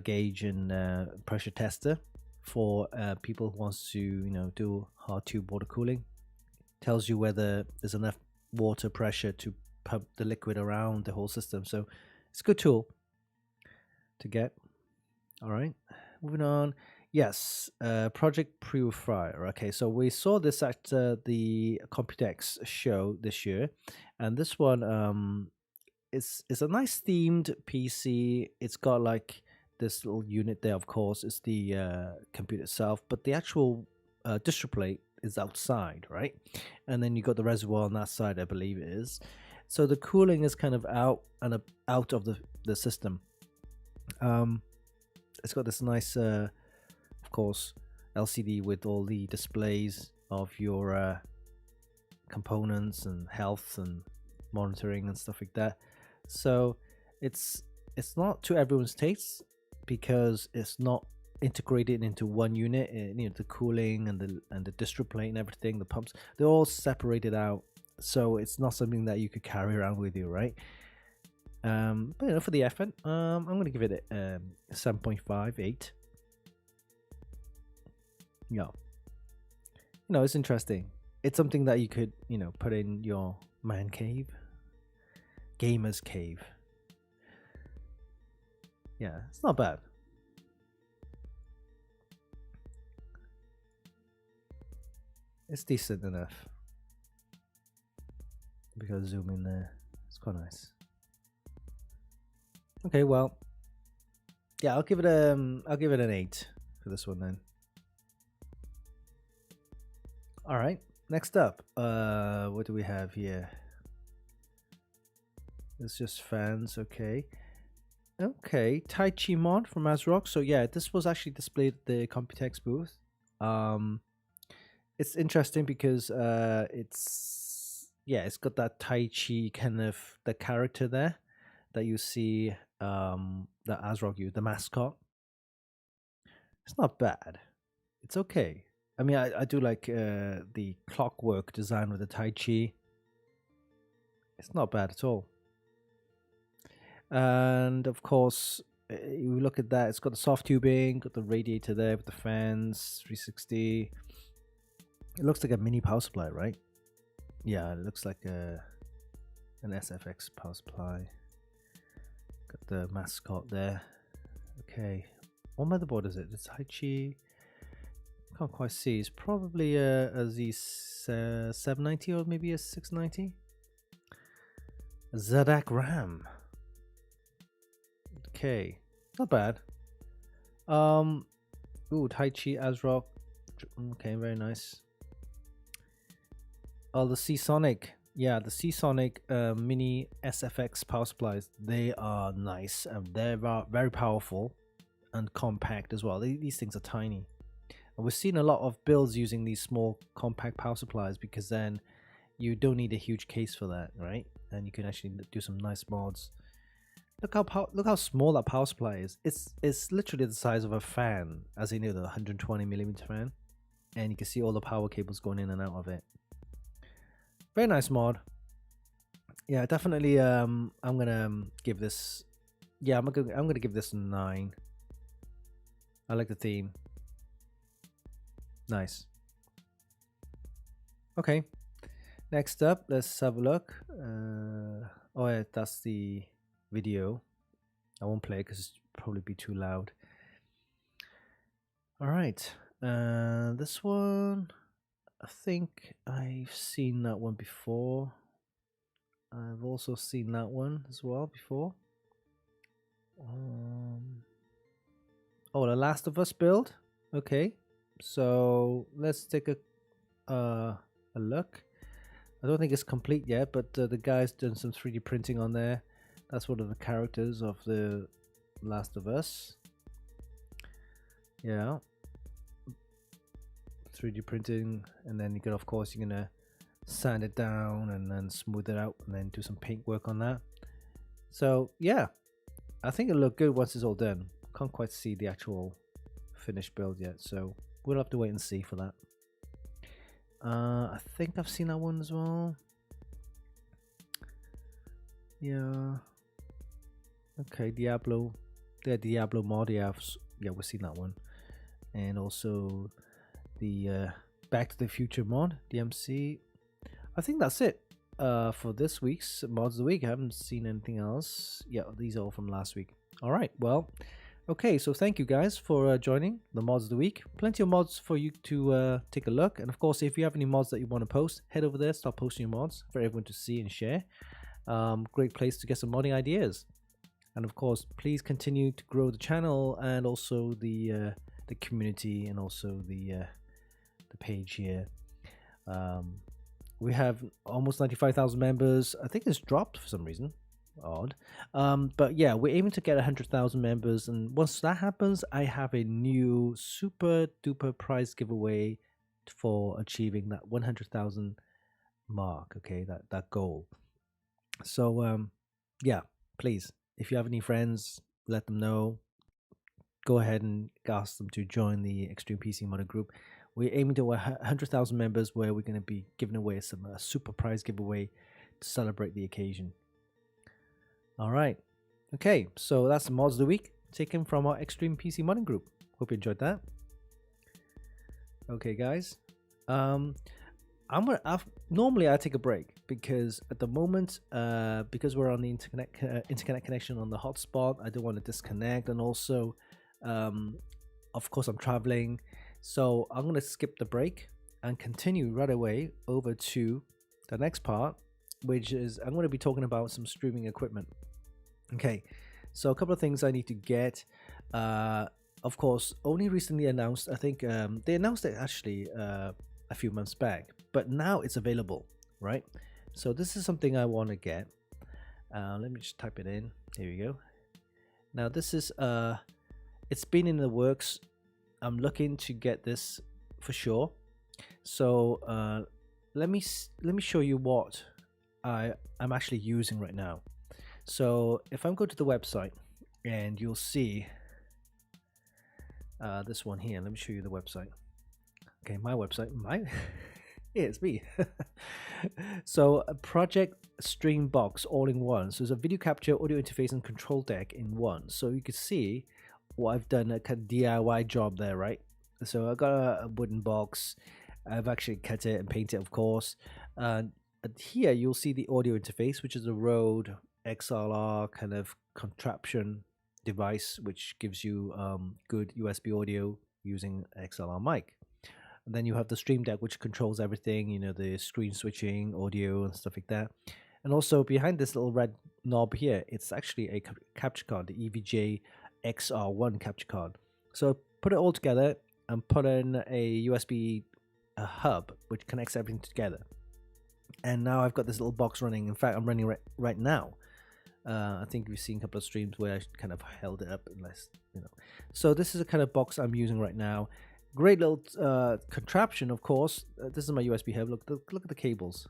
gauge and pressure tester for people who wants to, do hard tube water cooling. Tells you whether there's enough water pressure to pump the liquid around the whole system. So it's a good tool to get. All right, moving on. Yes, Project Purifier. Okay, so we saw this at the Computex show this year, and this one it's a nice themed PC. It's got like this little unit there. Of course, it's the computer itself, but the actual distro plate is outside, right? And then you got the reservoir on that side, I believe it is. So the cooling is kind of out of the system. It's got this nice. Of course, LCD with all the displays of your components and health and monitoring and stuff like that. So it's not to everyone's taste because it's not integrated into one unit. The cooling and the distro plate and everything, the pumps, they're all separated out. So it's not something that you could carry around with you, right? But for the effort, I'm going to give it a 7.5, 8. Yeah, it's interesting. It's something that you could, put in your man cave, gamer's cave. Yeah, it's not bad. It's decent enough. Because zoom in there, it's quite nice. Okay, well, yeah, I'll give it an 8 for this one then. All right, next up, what do we have here? It's just fans, okay. Okay, Tai Chi mod from ASRock. So yeah, this was actually displayed at the Computex booth. It's interesting because it's got that Tai Chi kind of the character there that you see that ASRock used, the mascot. It's not bad. It's okay. I mean, I do like the clockwork design with the Tai Chi. It's not bad at all. And of course, you look at that, it's got the soft tubing, got the radiator there with the fans, 360. It looks like a mini power supply, right? Yeah, it looks like an SFX power supply. Got the mascot there. Okay. What motherboard is it? It's Tai Chi. Can't quite see. It's probably a Z790 or maybe a 690. ZDAC RAM. Okay, not bad. Tai Chi ASRock Okay, very nice. Oh, the Seasonic. Yeah, the Seasonic mini SFX power supplies. They are nice. They're very powerful and compact as well. These things are tiny. And we're seeing a lot of builds using these small compact power supplies because then you don't need a huge case for that, right? And you can actually do some nice mods. Look how small that power supply is. It's literally the size of a fan, as in the 120mm fan, and you can see all the power cables going in and out of it. Very nice mod. Yeah, definitely. I'm gonna give this. Yeah, I'm gonna give this a 9. I like the theme. Nice. Okay. Next up, let's have a look. Oh yeah, that's the video. I won't play it because it's probably be too loud. All right. This one, I think I've seen that one before. I've also seen that one as well before. Oh, the Last of Us build. Okay, so let's take a look. I don't think it's complete yet, but the guy's done some 3D printing on there. That's one of the characters of the Last of Us. Yeah. 3D printing, and then you can, of course, you're gonna sand it down and then smooth it out and then do some paint work on that. So yeah, I think it'll look good once it's all done. Can't quite see the actual finished build yet, so we'll have to wait and see for that. I think I've seen that one as well. Yeah. Okay, Diablo. The Diablo mod. Yeah, we've seen that one. And also the Back to the Future mod, DMC. I think that's it for this week's mods of the week. I haven't seen anything else. Yeah, these are all from last week. All right, well, okay, so thank you guys for joining the mods of the week. Plenty of mods for you to take a look. And of course, if you have any mods that you want to post, head over there, start posting your mods for everyone to see and share. Great place to get some modding ideas. And of course, please continue to grow the channel and also the community and also the page here. We have almost 95,000 members. I think it's dropped for some reason. Odd. But yeah, we're aiming to get 100,000 members, and once that happens, I have a new super duper prize giveaway for achieving that 100,000 mark. Okay, that goal. So yeah, please, if you have any friends, let them know. Go ahead and ask them to join the Extreme PC Modder group. We're aiming to 100,000 members, where we're going to be giving away some super prize giveaway to celebrate the occasion. All right. Okay, so that's the mods of the week taken from our Extreme PC Modding group. Hope you enjoyed that. Okay, guys. Normally I take a break because at the moment, because we're on the internet connection on the hotspot, I don't want to disconnect, and also, of course, I'm traveling, so I'm going to skip the break and continue right away over to the next part, which is I'm going to be talking about some streaming equipment. Okay, so a couple of things I need to get. Of course, only recently announced. I think they announced it actually a few months back, but now it's available, right? So this is something I want to get. Let me just type it in. Here we go. Now this is it's been in the works. I'm looking to get this for sure. So let me show you what I'm actually using right now. So if I'm going to the website, and you'll see this one here. Let me show you the website. Okay, my website. Yeah, it's me. So a Project Stream Box all in one. So it's a video capture, audio interface, and control deck in one. So you can see what I've done, a kind of DIY job there, right? So I got a wooden box. I've actually cut it and painted it, of course. And here you'll see the audio interface, which is a Rode XLR kind of contraption device, which gives you good USB audio using XLR mic. And then you have the Stream Deck, which controls everything, you know, the screen switching, audio, and stuff like that. And also behind this little red knob here, it's actually a capture card, the EVGA XR1 capture card. So put it all together, and put in a USB hub which connects everything together. And now I've got this little box running. In fact, I'm running right now. I think we've seen a couple of streams where I kind of held it up, unless So this is a kind of box I'm using right now. Great little contraption, of course. This is my USB hub. Look at the cables.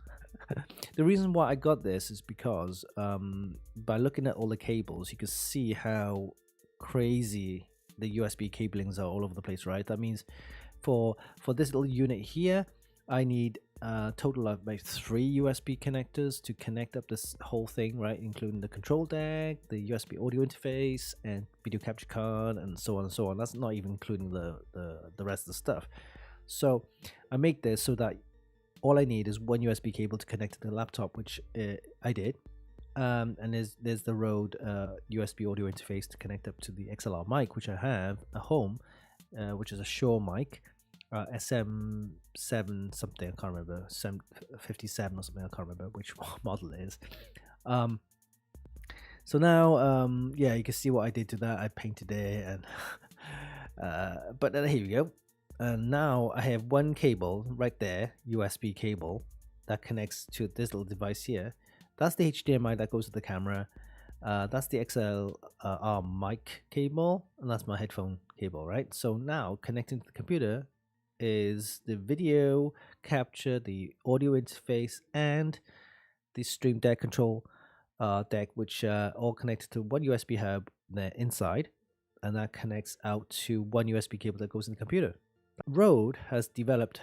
The reason why I got this is because by looking at all the cables, you can see how crazy the USB cablings are all over the place, right? That means for this little unit here, I need a total of about 3 USB connectors to connect up this whole thing, right? Including the control deck, the USB audio interface, and video capture card, and so on and so on. That's not even including the rest of the stuff. So I make this so that all I need is one USB cable to connect to the laptop, which I did. And there's the Rode USB audio interface to connect up to the XLR mic, which I have at home, which is a Shure mic. SM7 something, I can't remember, 57 or something, I can't remember which model it is. So now, yeah, you can see what I did to that. I painted it, and but here we go. And now I have one cable right there, USB cable, that connects to this little device here. That's the HDMI that goes to the camera. That's the XLR mic cable, and that's my headphone cable, right? So now connecting to the computer is the video capture, the audio interface, and the Stream Deck control deck, which all connected to one USB hub there inside, and that connects out to one USB cable that goes in the computer. Rode has developed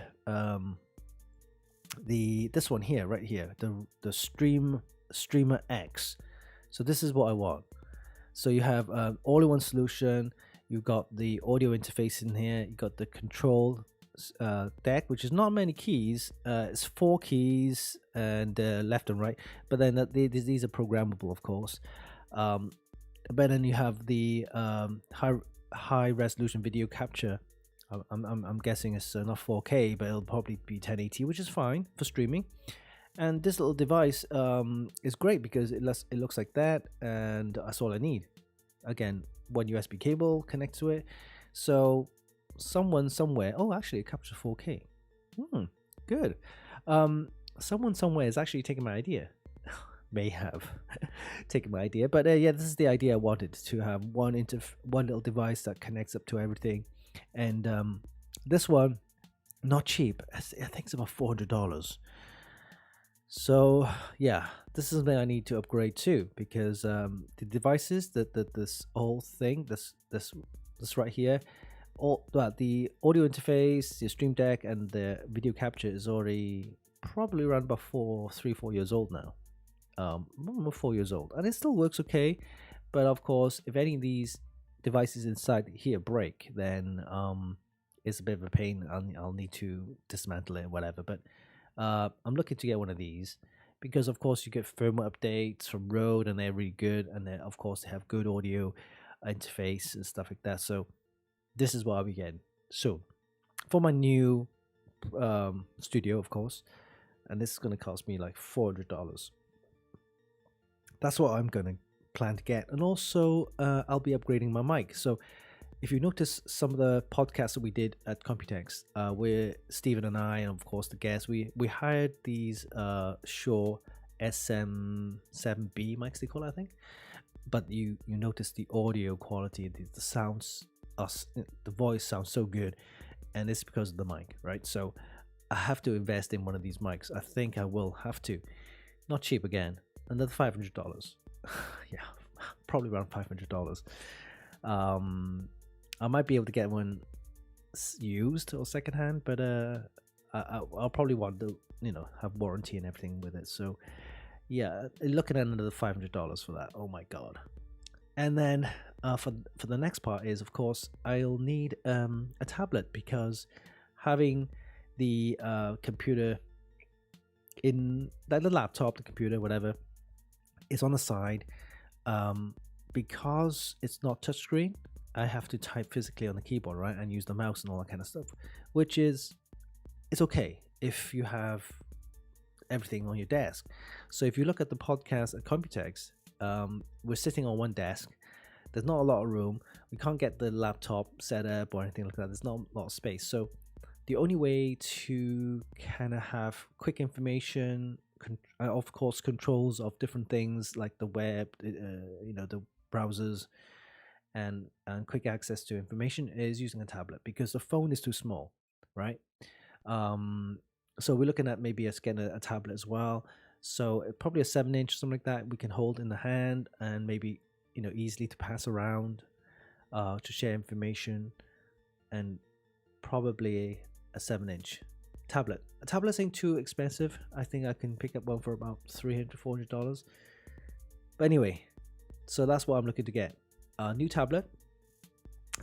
this one here, right here, the Streamer X. So this is what I want. So you have all-in-one solution. You've got the audio interface in here. You got the control deck, which is not many keys. It's 4 keys and left and right, but then these are programmable, of course. But then you have the high resolution video capture. I'm guessing it's not 4K, but it'll probably be 1080, which is fine for streaming. And this little device is great because it looks like that, and that's all I need. Again, one USB cable connect to it. So someone somewhere, oh, actually it captures 4K. Good. Someone somewhere is actually taking my idea. May have taken my idea, but yeah, this is the idea I wanted, to have one little device that connects up to everything. And this one, not cheap. I think it's about $400. So yeah, this is something I need to upgrade to, because the devices this whole thing, this right here, the audio interface, the Stream Deck, and the video capture is already probably around about 3-4 years old now. 4 years old, and it still works okay. But of course, if any of these devices inside here break, then it's a bit of a pain. I'll need to dismantle it, whatever. But I'm looking to get one of these because, of course, you get firmware updates from Rode, and they're really good. And then, of course, they have good audio interface and stuff like that. So this is what I'll be getting soon for my new studio, of course. And this is going to cost me like $400. That's what I'm going to plan to get. And also, I'll be upgrading my mic. So if you notice some of the podcasts that we did at Computex, where Stephen and I, and of course the guests, we hired these Shure SM7B mics, they call it, I think. But you notice the audio quality, the sounds, the voice sounds so good, and it's because of the mic, right? So I have to invest in one of these mics. I think I will have to. Not cheap again. Another $500. Yeah, probably around $500. I might be able to get one used or secondhand, but I'll probably want to, have warranty and everything with it. So yeah, looking at another $500 for that. Oh my god! And then for the next part is, of course, I'll need a tablet, because having the computer in the laptop, the computer, whatever, is on the side. Because it's not touchscreen, I have to type physically on the keyboard, right, and use the mouse and all that kind of stuff, which it's okay if you have everything on your desk. So if you look at the podcast at Computex, we're sitting on one desk. there's not a lot of room. We can't get the laptop set up or anything like that. There's not a lot of space. So the only way to kind of have quick information, of course, controls of different things like the web, the browsers, and quick access to information is using a tablet, because the phone is too small, right? So we're looking at maybe getting a tablet as well. So probably a 7-inch, something like that, we can hold in the hand, and maybe easily to pass around, to share information, and probably a 7-inch tablet. A tablet ain't too expensive. I think I can pick up one for about $300-$400. But anyway, so that's what I'm looking to get. A new tablet,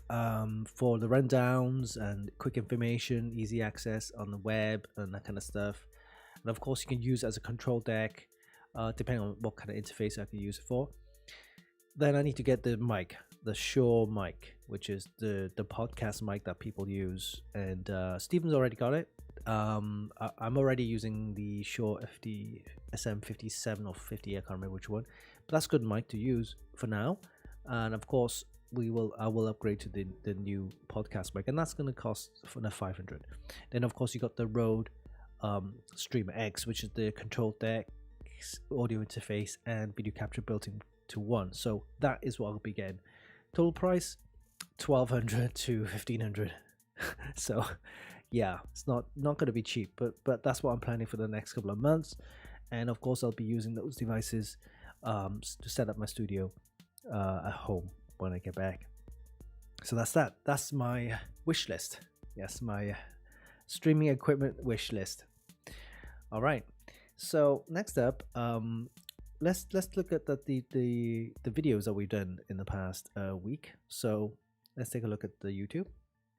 for the rundowns and quick information, easy access on the web and that kind of stuff. And of course, you can use it as a control deck, depending on what kind of interface I can use it for. Then I need to get the mic, the Shure mic, which is the podcast mic that people use. And Steven's already got it. I'm already using the Shure SM57 or 50, I can't remember which one. But that's a good mic to use for now. And of course, I will upgrade to the new podcast mic, and that's going to cost for the $500. Then of course you got the Rode Streamer X, which is the control deck, audio interface, and video capture built into one. So that is what I'll be getting. Total price $1,200 to $1,500. So yeah, it's not going to be cheap, but that's what I'm planning for the next couple of months. And of course I'll be using those devices to set up my studio at home when I get back. So that's my wish list. Yes, my streaming equipment wish list. All right, so next up, let's look at the videos that we've done in the past week. So let's take a look at the YouTube.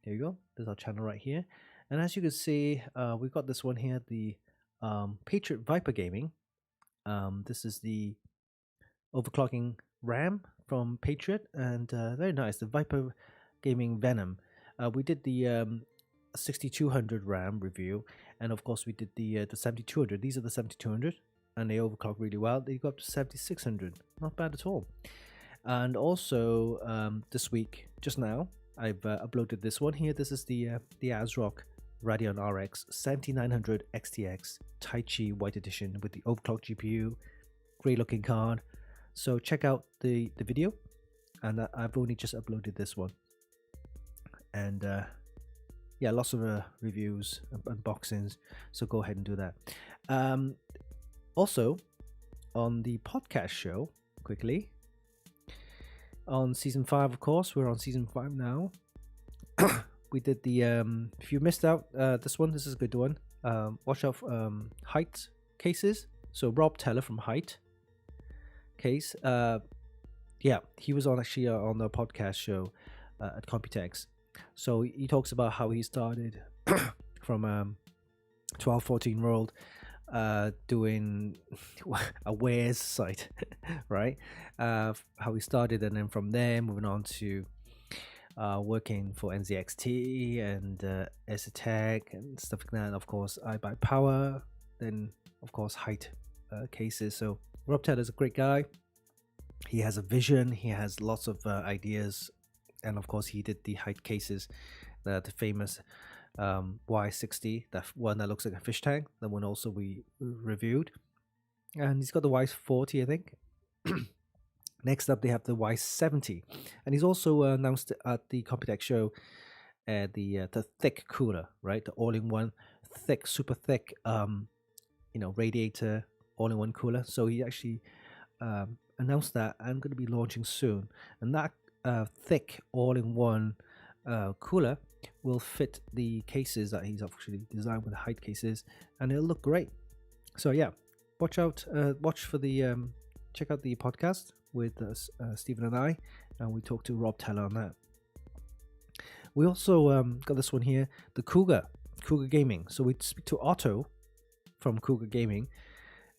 Here you go. There's our channel right here, and as you can see, we've got this one here, the Patriot Viper Gaming. This is the overclocking RAM from Patriot, and very nice. The Viper Gaming Venom. We did the 6200 RAM review, and of course we did the 7200. These are the 7200, and they overclock really well. They go up to 7600. Not bad at all. And also this week, just now, I've uploaded this one here. This is the ASRock Radeon RX 7900 XTX Tai Chi White Edition with the overclocked GPU. Great looking card. So check out the video, and I've only just uploaded this one. And yeah, lots of reviews, unboxings, so go ahead and do that. Also, on the podcast show, quickly, on season 5, of course, we're on season 5 now. We did the, if you missed out this one, this is a good one. Watch out for height cases. So Rob Teller from Height Case, yeah, he was actually on the podcast show at Computex. So he talks about how he started from 12-14-year-old doing a wares site, right? How he started, and then from there moving on to working for NZXT and Esitech and stuff like that. And of course, iBuyPower, then of course Height cases. So Rob Taylor is a great guy. He has a vision. He has lots of ideas, and of course, he did the Height cases, the famous Y60, that one that looks like a fish tank. That one also we reviewed, and he's got the Y40, I think. Next up, they have the Y70, and he's also announced at the Computex show the thick cooler, right? The all-in-one thick, super thick, radiator all-in-one cooler. So he actually announced that I'm going to be launching soon, and that thick all-in-one cooler will fit the cases that he's actually designed with the Height cases, and it'll look great. So yeah, watch for the check out the podcast with Stephen and I, and we talked to Rob Teller on that. We also got this one here, the Cougar Gaming. So we speak to Otto from Cougar Gaming.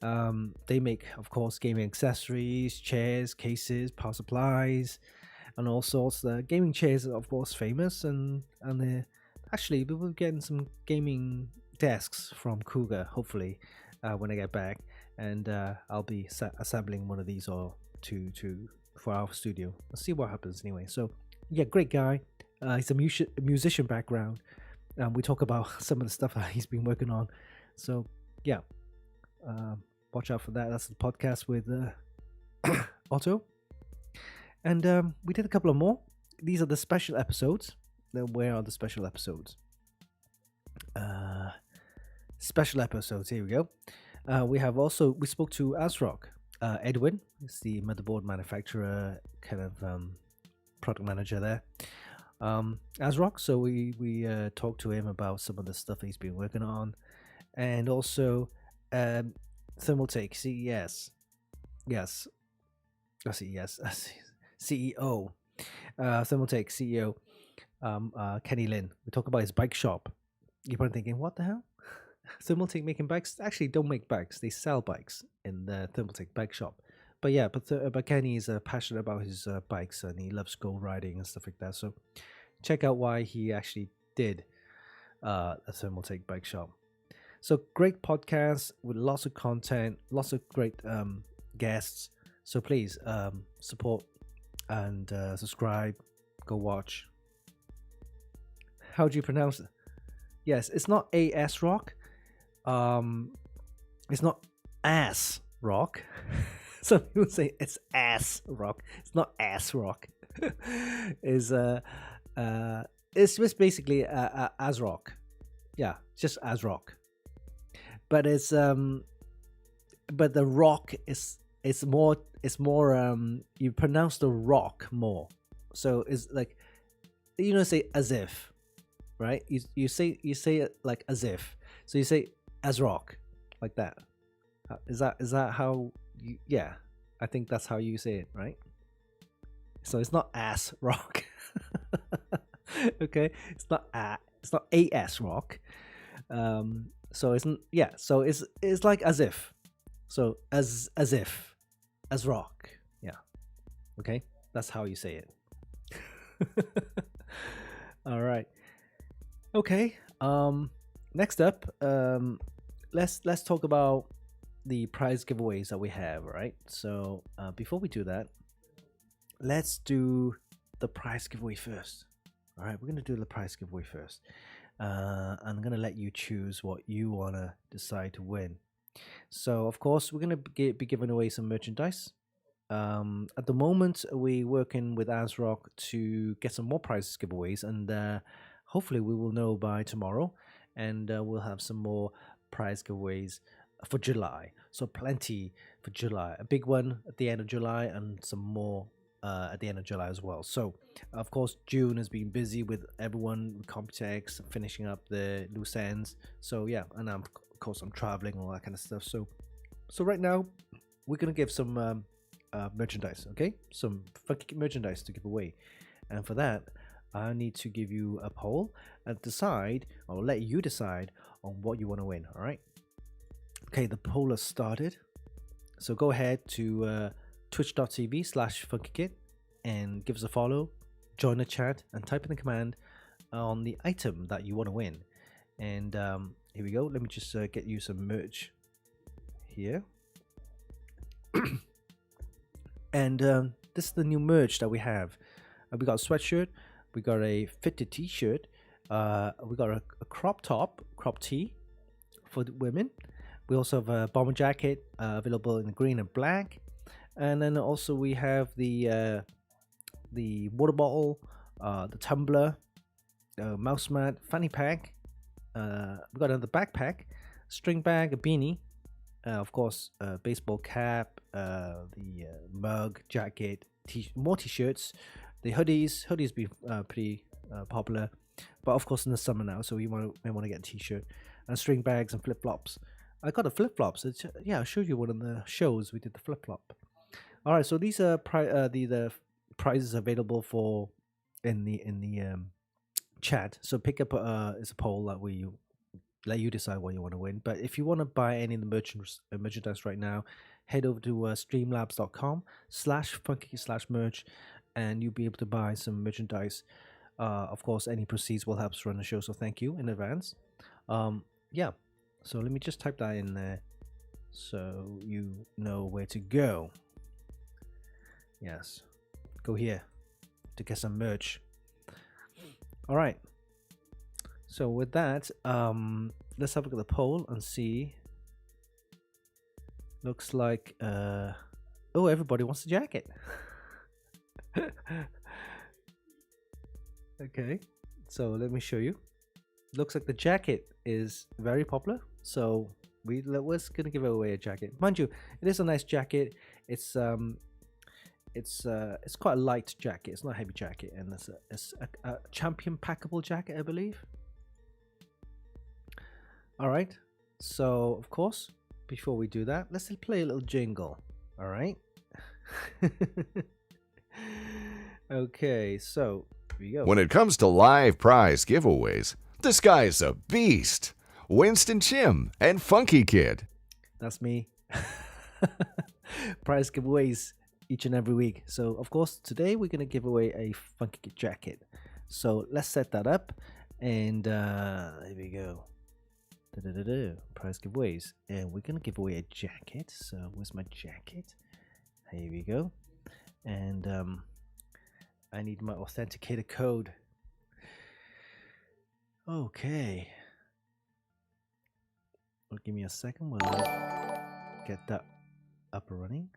They make, of course, gaming accessories, chairs, cases, power supplies, and all sorts. The gaming chairs are, of course, famous, and they're actually we will be getting some gaming desks from Cougar, hopefully, when I get back, and I'll be assembling one of these or to for our studio. Let's see what happens anyway. So yeah, great guy. He's a musician background. We talk about some of the stuff that he's been working on. So yeah, watch out for that. That's the podcast with Otto. And we did a couple of more. These are the special episodes. Then where are the special episodes? Special episodes. Here we go. We spoke to ASRock. Edwin is the motherboard manufacturer, kind of product manager there. ASRock. So we talked to him about some of the stuff he's been working on, and also Thermaltake CES. Yes. CES. CEO. Thermaltake CEO. Kenny Lin. We talk about his bike shop. You're probably thinking, what the hell? Thermaltake making bikes? Actually, don't make bikes. They sell bikes in the Thermaltake bike shop. But yeah, but Kenny is passionate about his bikes, and he loves go riding and stuff like that. So check out why he actually did a Thermaltake bike shop. So great podcast with lots of content, lots of great guests. So please support and subscribe. Go watch. How do you pronounce it? Yes, it's not AS Rock. It's not ass rock. Some people say it's ass rock. It's not ass rock. It's just basically as rock. Yeah, just as rock. But it's but the rock is more you pronounce the rock more. So it's like, you know, say as if, right? You say it like as if. So you say as rock, like that. Is that how you? Yeah, I think that's how you say it, right? So it's not ass rock. Okay, it's not as rock. So it's it's like as if. So as if, as rock. Yeah. Okay, that's how you say it. All right. Okay. Next up, let's talk about the prize giveaways that we have. All right. So before we do that, let's do the prize giveaway first. All right, we're gonna do the prize giveaway first. I'm gonna let you choose what you wanna decide to win. So of course we're gonna be giving away some merchandise. At the moment we're working with ASRock to get some more prizes giveaways, and hopefully we will know by tomorrow, and we'll have some more prize giveaways for July. So plenty for July, a big one at the end of July, and some more at the end of July as well. So of course June has been busy with everyone with Computex finishing up the loose ends. So yeah, and of course I'm traveling and all that kind of stuff. So right now we're gonna give some merchandise, okay? Some Funkykit merchandise to give away, and for that I need to give you a poll and decide, or let you decide on what you want to win. All right. Okay, the poll has started. So go ahead to twitch.tv/Funkykit and give us a follow, join the chat, and type in the command on the item that you want to win. And here we go. Let me just get you some merch here. And this is the new merch that we have. We got a sweatshirt, we got a fitted t-shirt, we got a crop tee for the women. We also have a bomber jacket available in green and black, and then also we have the water bottle, the tumbler, mouse mat, fanny pack. We got another backpack, string bag, a beanie, of course, baseball cap, the mug, jacket, more t-shirts, the hoodies been pretty popular, but of course in the summer now, so you may want to get a t-shirt, and string bags and flip-flops. I got the flip-flops. Yeah, I showed you one of the shows we did the flip-flop. All right, so these are the prizes available for in the chat. So pick up it's a poll that we let you decide what you want to win. But if you want to buy any of the merchandise right now, head over to streamlabs.com/Funkykit/merch, and you'll be able to buy some merchandise. Of course, any proceeds will help us run the show, so thank you in advance. Yeah, so let me just type that in there so you know where to go. Yes, go here to get some merch. All right. So with that, let's have a look at the poll and see. Looks like oh, everybody wants a jacket. Okay, so let me show you. Looks like the jacket is very popular, so we're gonna give away a jacket. Mind you, it is a nice jacket. It's quite a light jacket. It's not a heavy jacket, and it's a champion packable jacket, I believe. All right, so of course, before we do that, let's play a little jingle. All right. Okay, so here we go. When it comes to live prize giveaways, this guy's a beast. Winston Chim and Funkykit. That's me. Prize giveaways each and every week. So of course today we're going to give away a Funkykit jacket. So let's set that up, and here we go. Prize giveaways, and we're going to give away a jacket. So where's my jacket? Here we go. And I need my authenticator code. Okay. Well, give me a second while I get that up and running.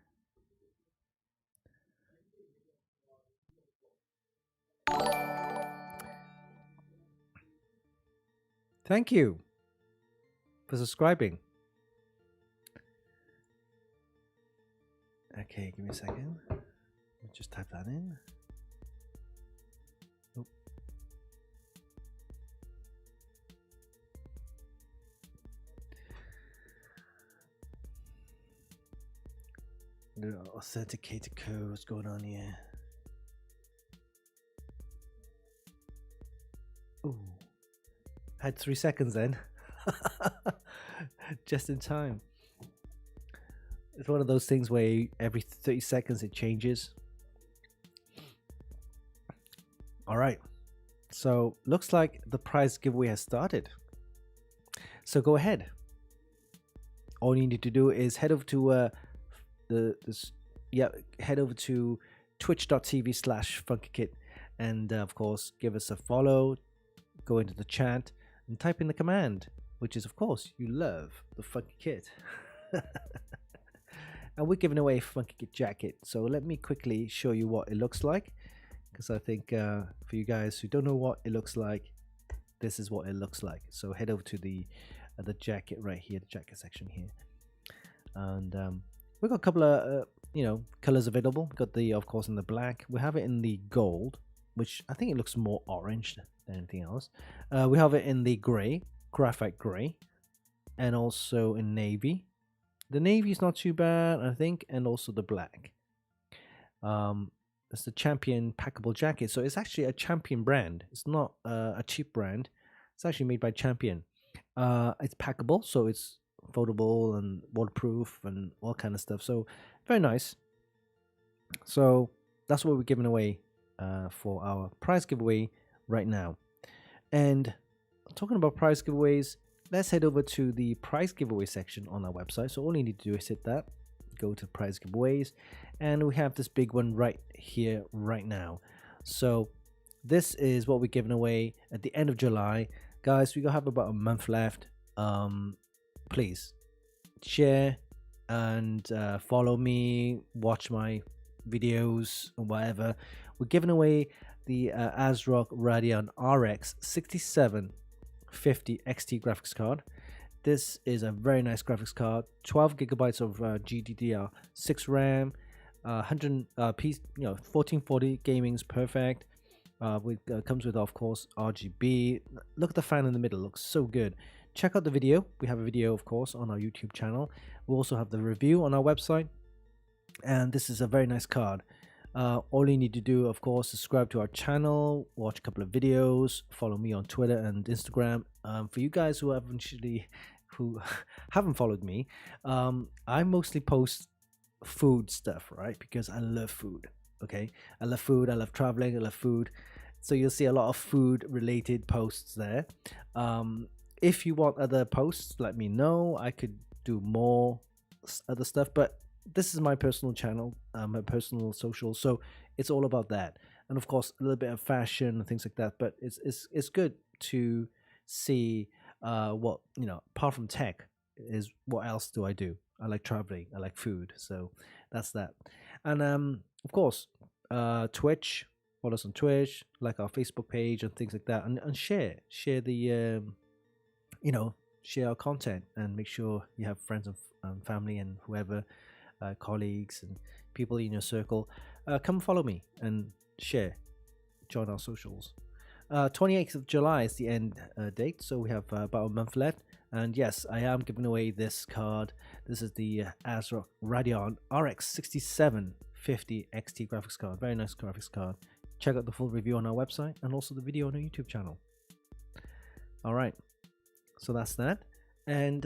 Thank you for subscribing. Okay, give me a second. Let me just type that in. Oh. The authenticator code, what's going on here? Ooh. Had 3 seconds then. Just in time. It's one of those things where every 30 seconds it changes. All right. So looks like the prize giveaway has started. So go ahead. All you need to do is head over to head over to twitch.tv/Funkykit, and of course give us a follow. Go into the chat and type in the command, which is of course you love the Funkykit. And we're giving away a Funkykit jacket. So let me quickly show you what it looks like, because I think for you guys who don't know what it looks like, this is what it looks like. So head over to the jacket right here, the jacket section here, and we've got a couple of colors available. We've got the, of course, in the black. We have it in the gold, which I think it looks more orange than anything else. We have it in the gray, graphite gray, and also in navy. The navy is not too bad, I think, and also the black. It's the Champion packable jacket, so it's actually a Champion brand. It's not a cheap brand. It's actually made by Champion. It's packable, so it's foldable and waterproof and all kind of stuff. So very nice. So that's what we're giving away for our prize giveaway right now. And talking about prize giveaways, let's head over to the prize giveaway section on our website. So all you need to do is hit that, go to prize giveaways, and we have this big one right here right now. So this is what we're giving away at the end of July. Guys, we have about a month left. Please share and follow me, watch my videos and whatever. We're giving away the ASRock Radeon RX 6750 XT graphics card. This is a very nice graphics card, 12 gigabytes of GDDR6 RAM, 1440 gaming's perfect. Comes with, of course, RGB. Look at the fan in the middle, looks so good. Check out the video. We have a video, of course, on our YouTube channel. We also have the review on our website, and this is a very nice card. All you need to do, of course, is subscribe to our channel, watch a couple of videos, follow me on Twitter and Instagram. For you guys who haven't followed me, I mostly post food stuff, right? Because I love food. Okay, I love food. I love traveling. I love food. So you'll see a lot of food related posts there. If you want other posts, let me know. I could do more other stuff, but this is my personal channel, my personal social, so it's all about that. And of course, a little bit of fashion and things like that. But it's good to see what apart from tech, is what else do I do? I like traveling. I like food. So that's that. And of course, Twitch. Follow us on Twitch, like our Facebook page and things like that, and share the share our content, and make sure you have friends and family and whoever, colleagues and people in your circle, come follow me and share, join our socials. 28th of July is the end date, so we have about a month left. And yes, I am giving away this card. This is the ASRock Radeon RX 6750 XT graphics card. Very nice graphics card. Check out the full review on our website and also the video on our YouTube channel. All right, so that's that. And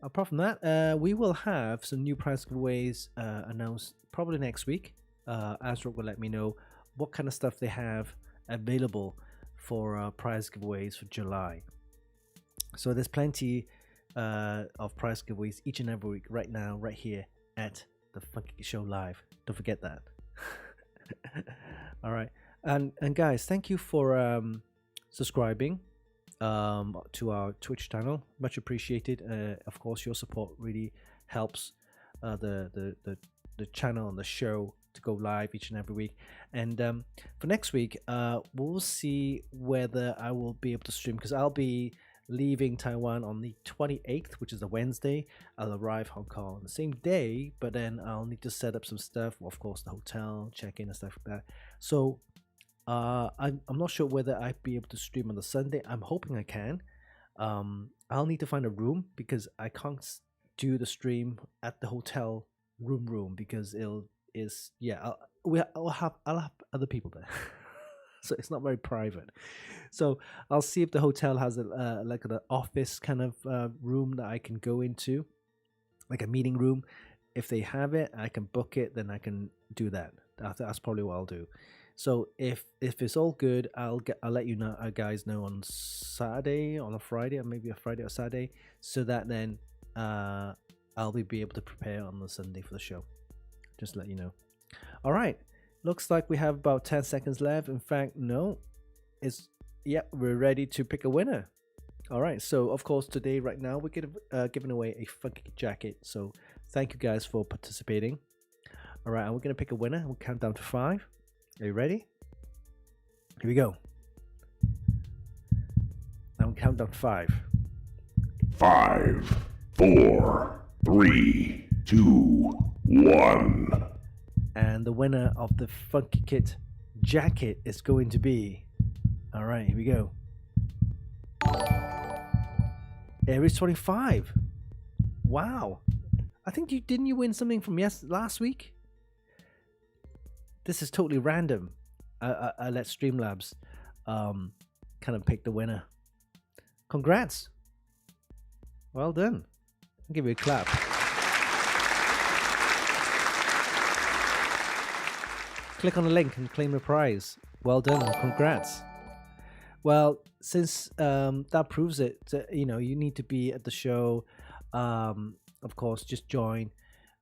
apart from that, we will have some new prize giveaways announced probably next week. ASRock will let me know what kind of stuff they have available for prize giveaways for July. So there's plenty of prize giveaways each and every week right now, right here at the Funkykit Show Live. Don't forget that. All right, and guys, thank you for subscribing to our Twitch channel. Much appreciated. Of course, your support really helps the channel and the show to go live each and every week. And for next week, we'll see whether I will be able to stream, because I'll be leaving Taiwan on the 28th, which is a Wednesday. I'll arrive Hong Kong on the same day, but then I'll need to set up some stuff, of course, the hotel, check in and stuff like that. So I'm not sure whether I'll be able to stream on the Sunday. I'm hoping I can. I'll need to find a room, because I can't do the stream at the hotel room, because I'll have other people there. So it's not very private. So I'll see if the hotel has like an office kind of room that I can go into, like a meeting room. If they have it, I can book it. Then I can do that. That's probably what I'll do. So if it's all good, I'll let you know, guys know on Saturday, on a Friday, or maybe a Friday or Saturday, so that then I'll be able to prepare on the Sunday for the show. Just let you know. All right. Looks like we have about 10 seconds left. In fact, no, we're ready to pick a winner. All right, so of course today, right now, we're giving away a Funkykit jacket. So thank you guys for participating. All right, and we're gonna pick a winner. We'll count down to 5. Are you ready? Here we go. Now we'll count down to 5. 5, 4, 3, 2, 1. And the winner of the Funkykit jacket is going to be, all right, here we go, Aries 25. Wow, I think didn't you win something from last week? This is totally random. I let Streamlabs kind of pick the winner. Congrats, well done. I'll give you a clap. Click on the link and claim the prize. Well done, congrats. Well, since that proves it, you need to be at the show. Of course, just join,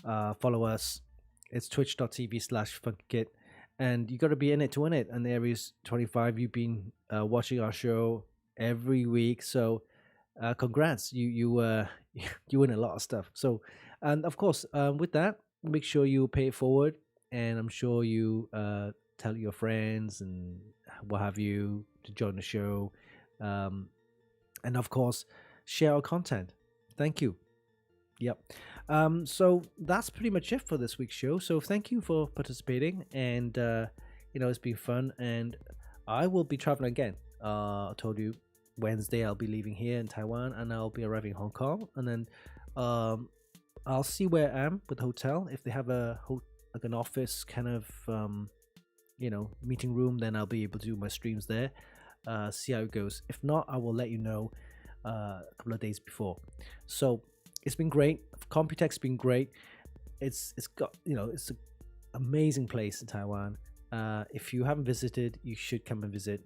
follow us. It's twitch.tv/Funkykit, and you got to be in it to win it. And Aries 25, you've been watching our show every week, so congrats. You win a lot of stuff. So, and of course, with that, make sure you pay it forward. And I'm sure you tell your friends and what have you to join the show. And of course, share our content. Thank you. Yep. So that's pretty much it for this week's show. So thank you for participating. And, it's been fun. And I will be traveling again. I told you Wednesday I'll be leaving here in Taiwan, and I'll be arriving in Hong Kong. And then I'll see where I am with the hotel. If they have like an office kind of meeting room, then I'll be able to do my streams there, see how it goes. If not, I will let you know a couple of days before. So it's been great. Computech's been great. It's got it's an amazing place in Taiwan. If you haven't visited, you should come and visit.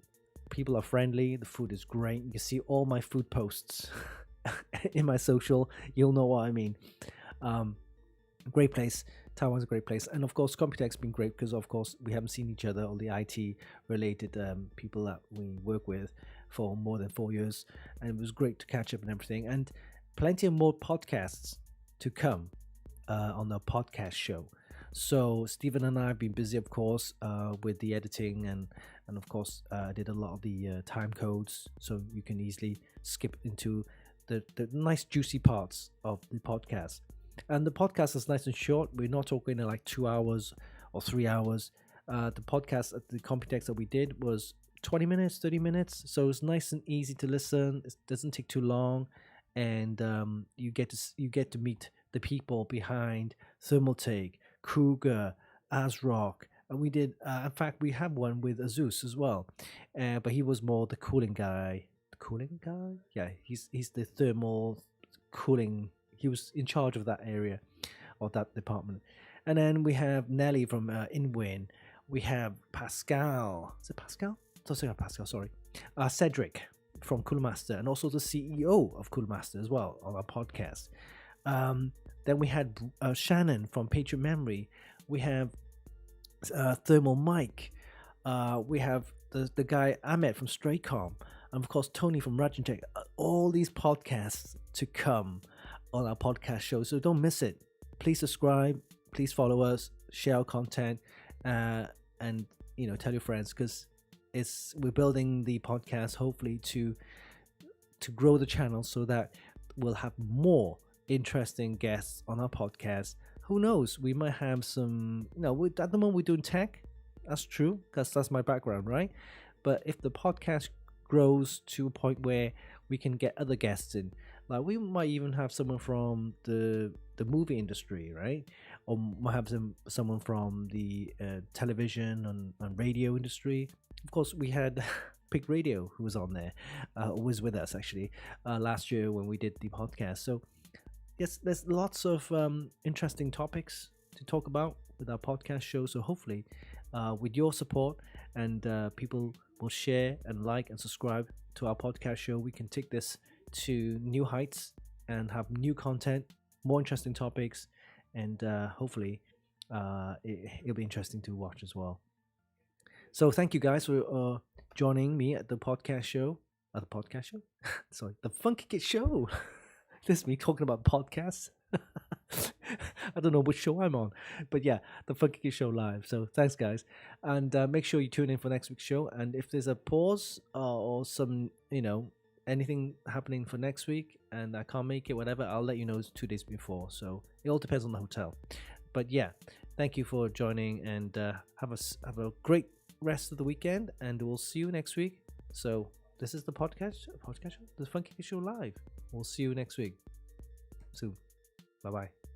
People are friendly, the food is great. You can see all my food posts in my social. You'll know what I mean. Great place. Taiwan's a great place, and of course, Computech's been great because, of course, we haven't seen each other, all the IT related people that we work with, for more than 4 years, and it was great to catch up and everything. And plenty of more podcasts to come on the podcast show. So Stephen and I have been busy, of course, with the editing and of course did a lot of the time codes, so you can easily skip into the nice juicy parts of the podcast. And the podcast is nice and short. We're not talking like 2 hours or 3 hours. The podcast at the Computex that we did was 20 minutes, 30 minutes. So it's nice and easy to listen. It doesn't take too long, and you get to meet the people behind Thermaltake, Cougar, ASRock, and we did. In fact, we have one with Azus as well, but he was more the cooling guy. The cooling guy, yeah, he's the thermal cooling. He was in charge of that area, or that department. And then we have Nelly from InWin. We have Pascal. Is it Pascal? Pascal, sorry. Cedric from Cool Master, and also the CEO of Cool Master as well on our podcast. Then we had Shannon from Patriot Memory. We have Thermal Mike. We have the guy Ahmed from Straycom, and of course Tony from Rajintech. All these podcasts to come on our podcast show, so don't miss it. Please subscribe, please follow us, share our content, and tell your friends, because we're building the podcast hopefully to grow the channel so that we'll have more interesting guests on our podcast. Who knows, we might have some, at the moment we're doing tech. That's true, because that's my background, right? But if the podcast grows to a point where we can get other guests in, like we might even have someone from the movie industry, right? Or might have someone from the television and radio industry. Of course, we had Pig Radio, who was on there, was with us actually last year when we did the podcast. So yes, there's lots of interesting topics to talk about with our podcast show. So hopefully with your support and people will share and like and subscribe to our podcast show, we can take this to new heights and have new content, more interesting topics, and hopefully it'll be interesting to watch as well. So thank you guys for joining me at the podcast show. Sorry, the Funkykit show. This is me talking about podcasts. I don't know which show I'm on, but yeah, the Funkykit show live. So thanks, guys, and make sure you tune in for next week's show. And if there's a pause or some, anything happening for next week and I can't make it, whatever, I'll let you know 2 days before. So it all depends on the hotel. But yeah, thank you for joining, and have a great rest of the weekend, and we'll see you next week. So this is the podcast show, the Funkykit show live. We'll see you next week soon. Bye bye.